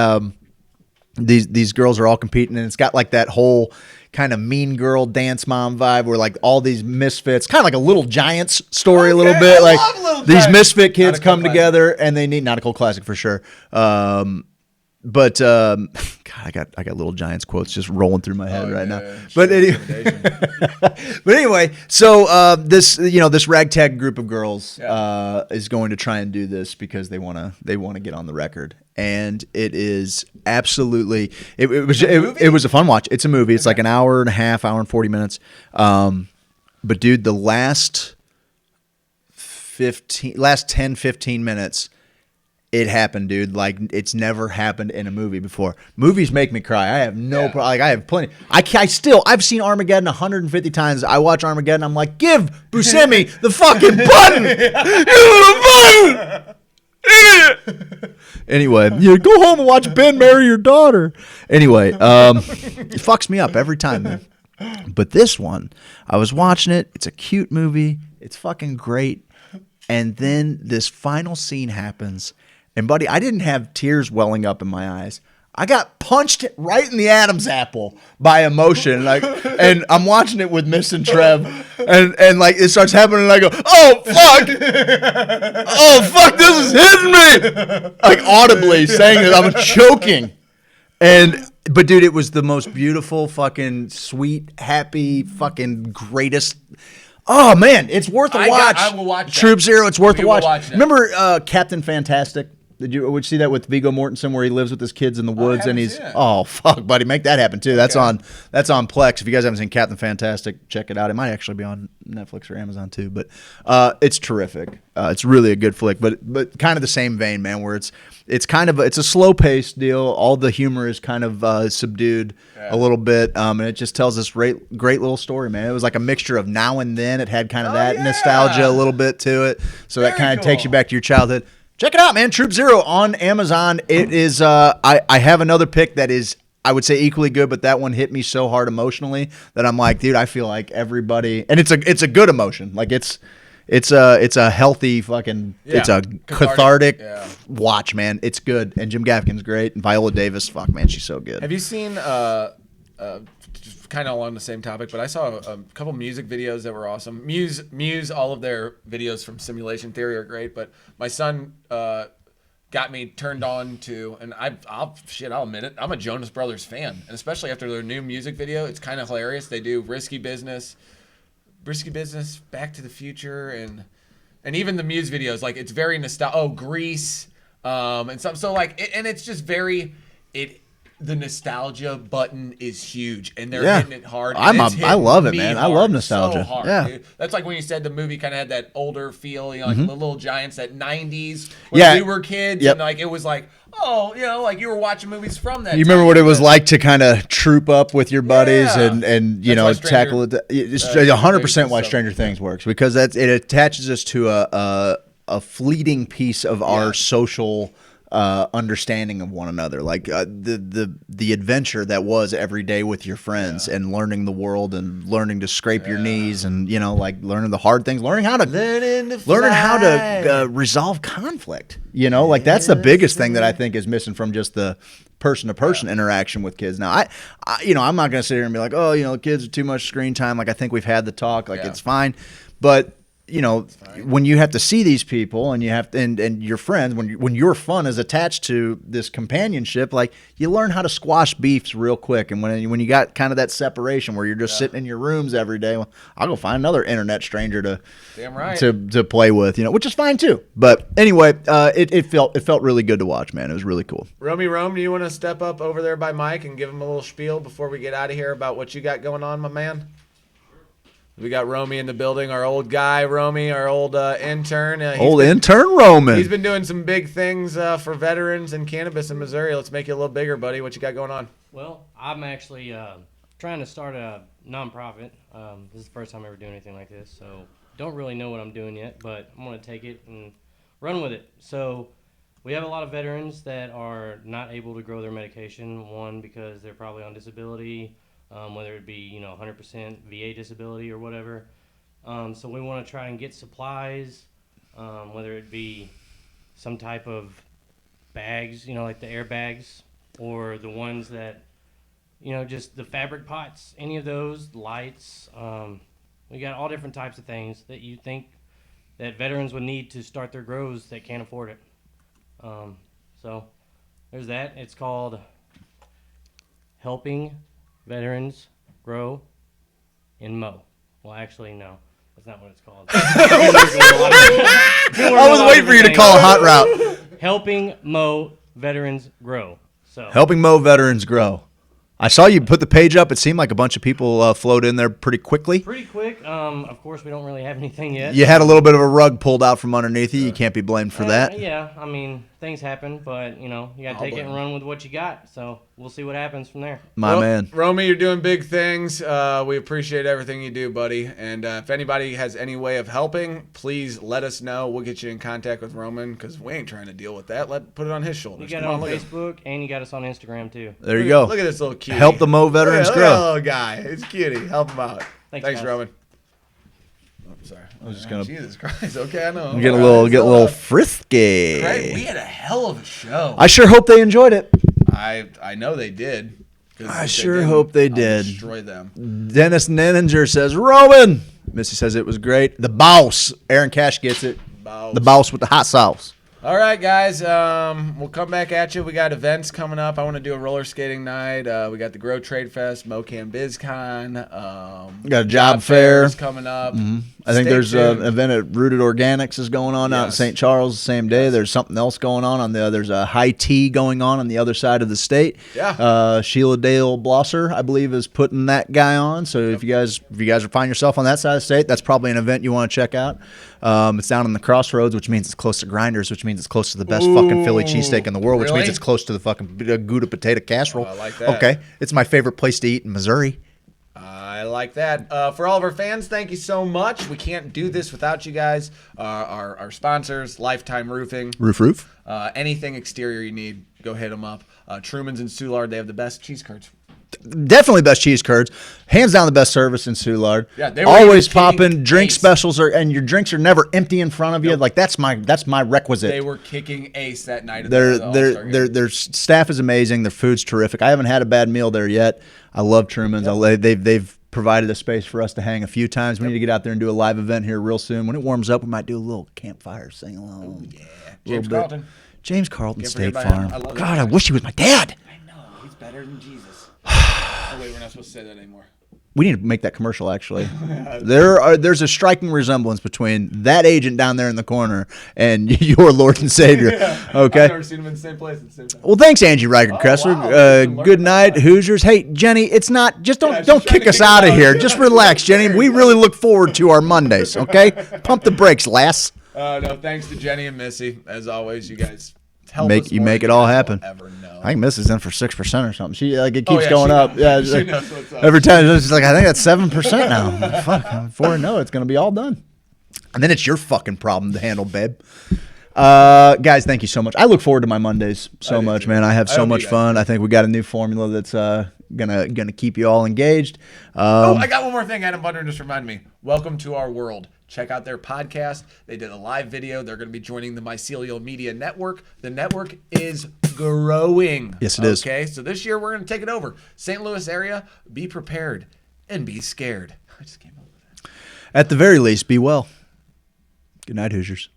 these girls are all competing, and it's got like that whole kind of mean girl dance mom vibe where like all these misfits, kind of like a Little Giants story a little bit. Like these misfit kids come together and they need, not a cult classic for sure. But God, I got Little Giants quotes just rolling through my head right now. But anyway, so this ragtag group of girls is going to try and do this because they want to get on the record, and it is absolutely it was a fun watch. It's a movie. It's like an hour and a half, hour and 40 minutes. But dude, the last 10, 15 minutes. It happened, dude. Like, it's never happened in a movie before. Movies make me cry. I have no problem. Like, I have plenty. I've seen Armageddon 150 times. I watch Armageddon. I'm like, give Buscemi the fucking button. Give him the button. Anyway, go home and watch Ben marry your daughter. Anyway, it fucks me up every time, man. But this one, I was watching it. It's a cute movie. It's fucking great. And then this final scene happens. And, buddy, I didn't have tears welling up in my eyes. I got punched right in the Adam's apple by emotion. And I'm watching it with Miss and Trev. And like, it starts happening, and I go, oh, fuck. Oh, fuck, this is hitting me. Like, audibly saying it. I'm choking. But, dude, it was the most beautiful, fucking, sweet, happy, fucking greatest. Oh, man, it's worth a watch.
I will watch that.
Troop Zero, it's worth a watch.
That.
Remember Captain Fantastic? Would you see that with Viggo Mortensen where he lives with his kids in the woods and he's fuck, buddy, make that happen too. That's on Plex. If you guys haven't seen Captain Fantastic, check it out. It might actually be on Netflix or Amazon too, but it's terrific. It's really a good flick, but kind of the same vein, man, where it's a slow paced deal. All the humor is kind of subdued a little bit, and it just tells this great little story, man. It was like a mixture of now and then. It had kind of nostalgia a little bit to it, so that kind of takes you back to your childhood. Check it out, man. Troop Zero on Amazon. It is. I have another pick that is, I would say, equally good, but that one hit me so hard emotionally that I'm like, dude, I feel like everybody, and it's a good emotion. Like it's a healthy fucking, it's a cathartic watch, man. It's good, and Jim Gaffigan's great, and Viola Davis, fuck, man, she's so good.
Have you seen? Kind of along the same topic, but I saw a couple music videos that were awesome. Muse, all of their videos from Simulation Theory are great, but my son got me turned on to, and I'll admit it, I'm a Jonas Brothers fan, and especially after their new music video, it's kind of hilarious. They do Risky Business, Back to the Future, and even the Muse videos, like it's very nostalgic. Oh, Grease, and stuff. So like, and it's just very The nostalgia button is huge, and they're hitting it hard.
I love it, man. I love nostalgia.
So hard, dude. That's like when you said the movie kind of had that older feel, like the Little Giants, that 90s when we were kids, and like it was like, like you were watching movies from that.
You remember what it was like to kind of troop up with your buddies and tackle it. It's 100% why Stranger Things works, because it attaches us to a fleeting piece of our social understanding of one another, like the adventure that was every day with your friends and learning the world and learning to scrape your knees and like learning the hard things, learning how to resolve conflict. Like that's the biggest thing that I think is missing from just the person-to-person interaction with kids. Now, I'm not going to sit here and be like, oh, kids are too much screen time. Like I think we've had the talk. Like it's fine, but. When you have to see these people and you have to, and your friends, when your fun is attached to this companionship, like you learn how to squash beefs real quick. And when you got kind of that separation where you're just sitting in your rooms every day, well, I'll go find another internet stranger to play with, which is fine too. But anyway, it felt really good to watch, man. It was really cool.
Rome, do you want to step up over there by Mike and give him a little spiel before we get out of here about what you got going on, my man? We got Romy in the building, our old guy, Romy, our old intern.
Intern Roman.
He's been doing some big things for veterans and cannabis in Missouri. Let's make you a little bigger, buddy. What you got going on?
Well, I'm actually trying to start a nonprofit. This is the first time I ever do anything like this, so don't really know what I'm doing yet, but I'm going to take it and run with it. So we have a lot of veterans that are not able to grow their medication, one, because they're probably on disability, whether it be 100% VA disability or whatever. So we want to try and get supplies, whether it be some type of bags, like the airbags, or the ones that, just the fabric pots, any of those, lights. We got all different types of things that you think that veterans would need to start their grows that can't afford it. So there's that. It's called Helping Veterans Grow and Mow. Well, actually, no. That's not what it's called.
I was waiting for you to call a hot route.
Helping Mow Veterans Grow.
Helping Mow Veterans Grow. I saw you put the page up. It seemed like a bunch of people flowed in there pretty quickly.
Pretty quick. Of course, we don't really have anything yet.
You had a little bit of a rug pulled out from underneath you. You can't be blamed for that.
Yeah, I mean, things happen, but, you got to take it and run with what you got. So we'll see what happens from there.
My man.
Romy, you're doing big things. We appreciate everything you do, buddy. And if anybody has any way of helping, please let us know. We'll get you in contact with Roman because we ain't trying to deal with that. Put it on his shoulders.
You got it on Facebook, and you got us on Instagram, too.
There you go.
Look at this little cutie.
Help the Mow Veterans
Look
Grow.
at that little guy. It's cutie. Help him out. Thanks Roman. Oh, sorry.
I was just gonna.
Jesus Christ. Okay, I know.
I'm getting a little frisky.
Right? We had a hell of a show.
I sure hope they enjoyed it.
I know they did.
I sure hope they did.
Destroy them.
Dennis Nenninger says, Roman. Missy says it was great. The boss. Aaron Cash gets it. The boss with the hot sauce.
All right, guys. We'll come back at you. We got events coming up. I want to do a roller skating night. We got the Grow Trade Fest, MoCan BizCon.
We got a job fair
coming up.
Mm-hmm. I think there's an event at Rooted Organics is going on out in St. Charles the same day. There's something else going on there's a high tea going on the other side of the state.
Yeah.
Sheila Dale Blosser, I believe, is putting that guy on. So if you guys find yourself on that side of the state, that's probably an event you want to check out. It's down in the Crossroads, which means it's close to Grinders, which means it's close to the best fucking Philly cheesesteak in the world, which means it's close to the fucking Gouda potato casserole.
I like that.
Okay. It's my favorite place to eat in Missouri.
I like that. For all of our fans, thank you so much. We can't do this without you guys. Our sponsors, Lifetime Roofing.
Roof.
Anything exterior you need, go hit them up. Truman's and Soulard, they have the best cheese curds.
Definitely best cheese curds. Hands down the best service in Soulard.
Yeah, they were
always
even
popping. Drink
ace.
Specials and your drinks are never empty in front of you. Like that's my requisite.
They were kicking ace that night.
Their staff is amazing. Their food's terrific. I haven't had a bad meal there yet. I love Truman's. They've provided a space for us to hang a few times. We need to get out there and do a live event here real soon. When it warms up, we might do a little campfire sing along.
Oh, yeah. James Carlton.
State Farm. God, I wish he was my dad.
I know. He's better than Jesus. Oh, wait, we're not supposed to say that anymore.
We need to make that commercial, actually. There's a striking resemblance between that agent down there in the corner and your Lord and Savior. Okay?
I've never seen him in the same place at the same time.
Well, thanks, Angie Riker-Kressler.
Wow.
Good night, Hoosiers. Hey, Jenny, it's not, just don't kick us out of here. Just relax, Jenny. We really look forward to our Mondays, okay? Pump the brakes, lass.
No, thanks to Jenny and Missy. As always, you guys
make it all happen. I think Missy's in for 6% or something. She it keeps going up.
Yeah, she knows what's up.
Every time she's like, I think that's 7% now. Fuck, before I know it, it's going to be all done. And then it's your fucking problem to handle, babe. Guys, thank you so much. I look forward to my Mondays so much, man. I have so much fun. I think we got a new formula that's gonna keep you all engaged.
I got one more thing. Adam Bunder just reminded me. Welcome to our world. Check out their podcast. They did a live video. They're going to be joining the Mycelial Media Network. The network is growing.
Yes, it is.
Okay, so this year we're going to take it over. St. Louis area, be prepared and be scared. I just came up with that.
At the very least, be well. Good night, Hoosiers.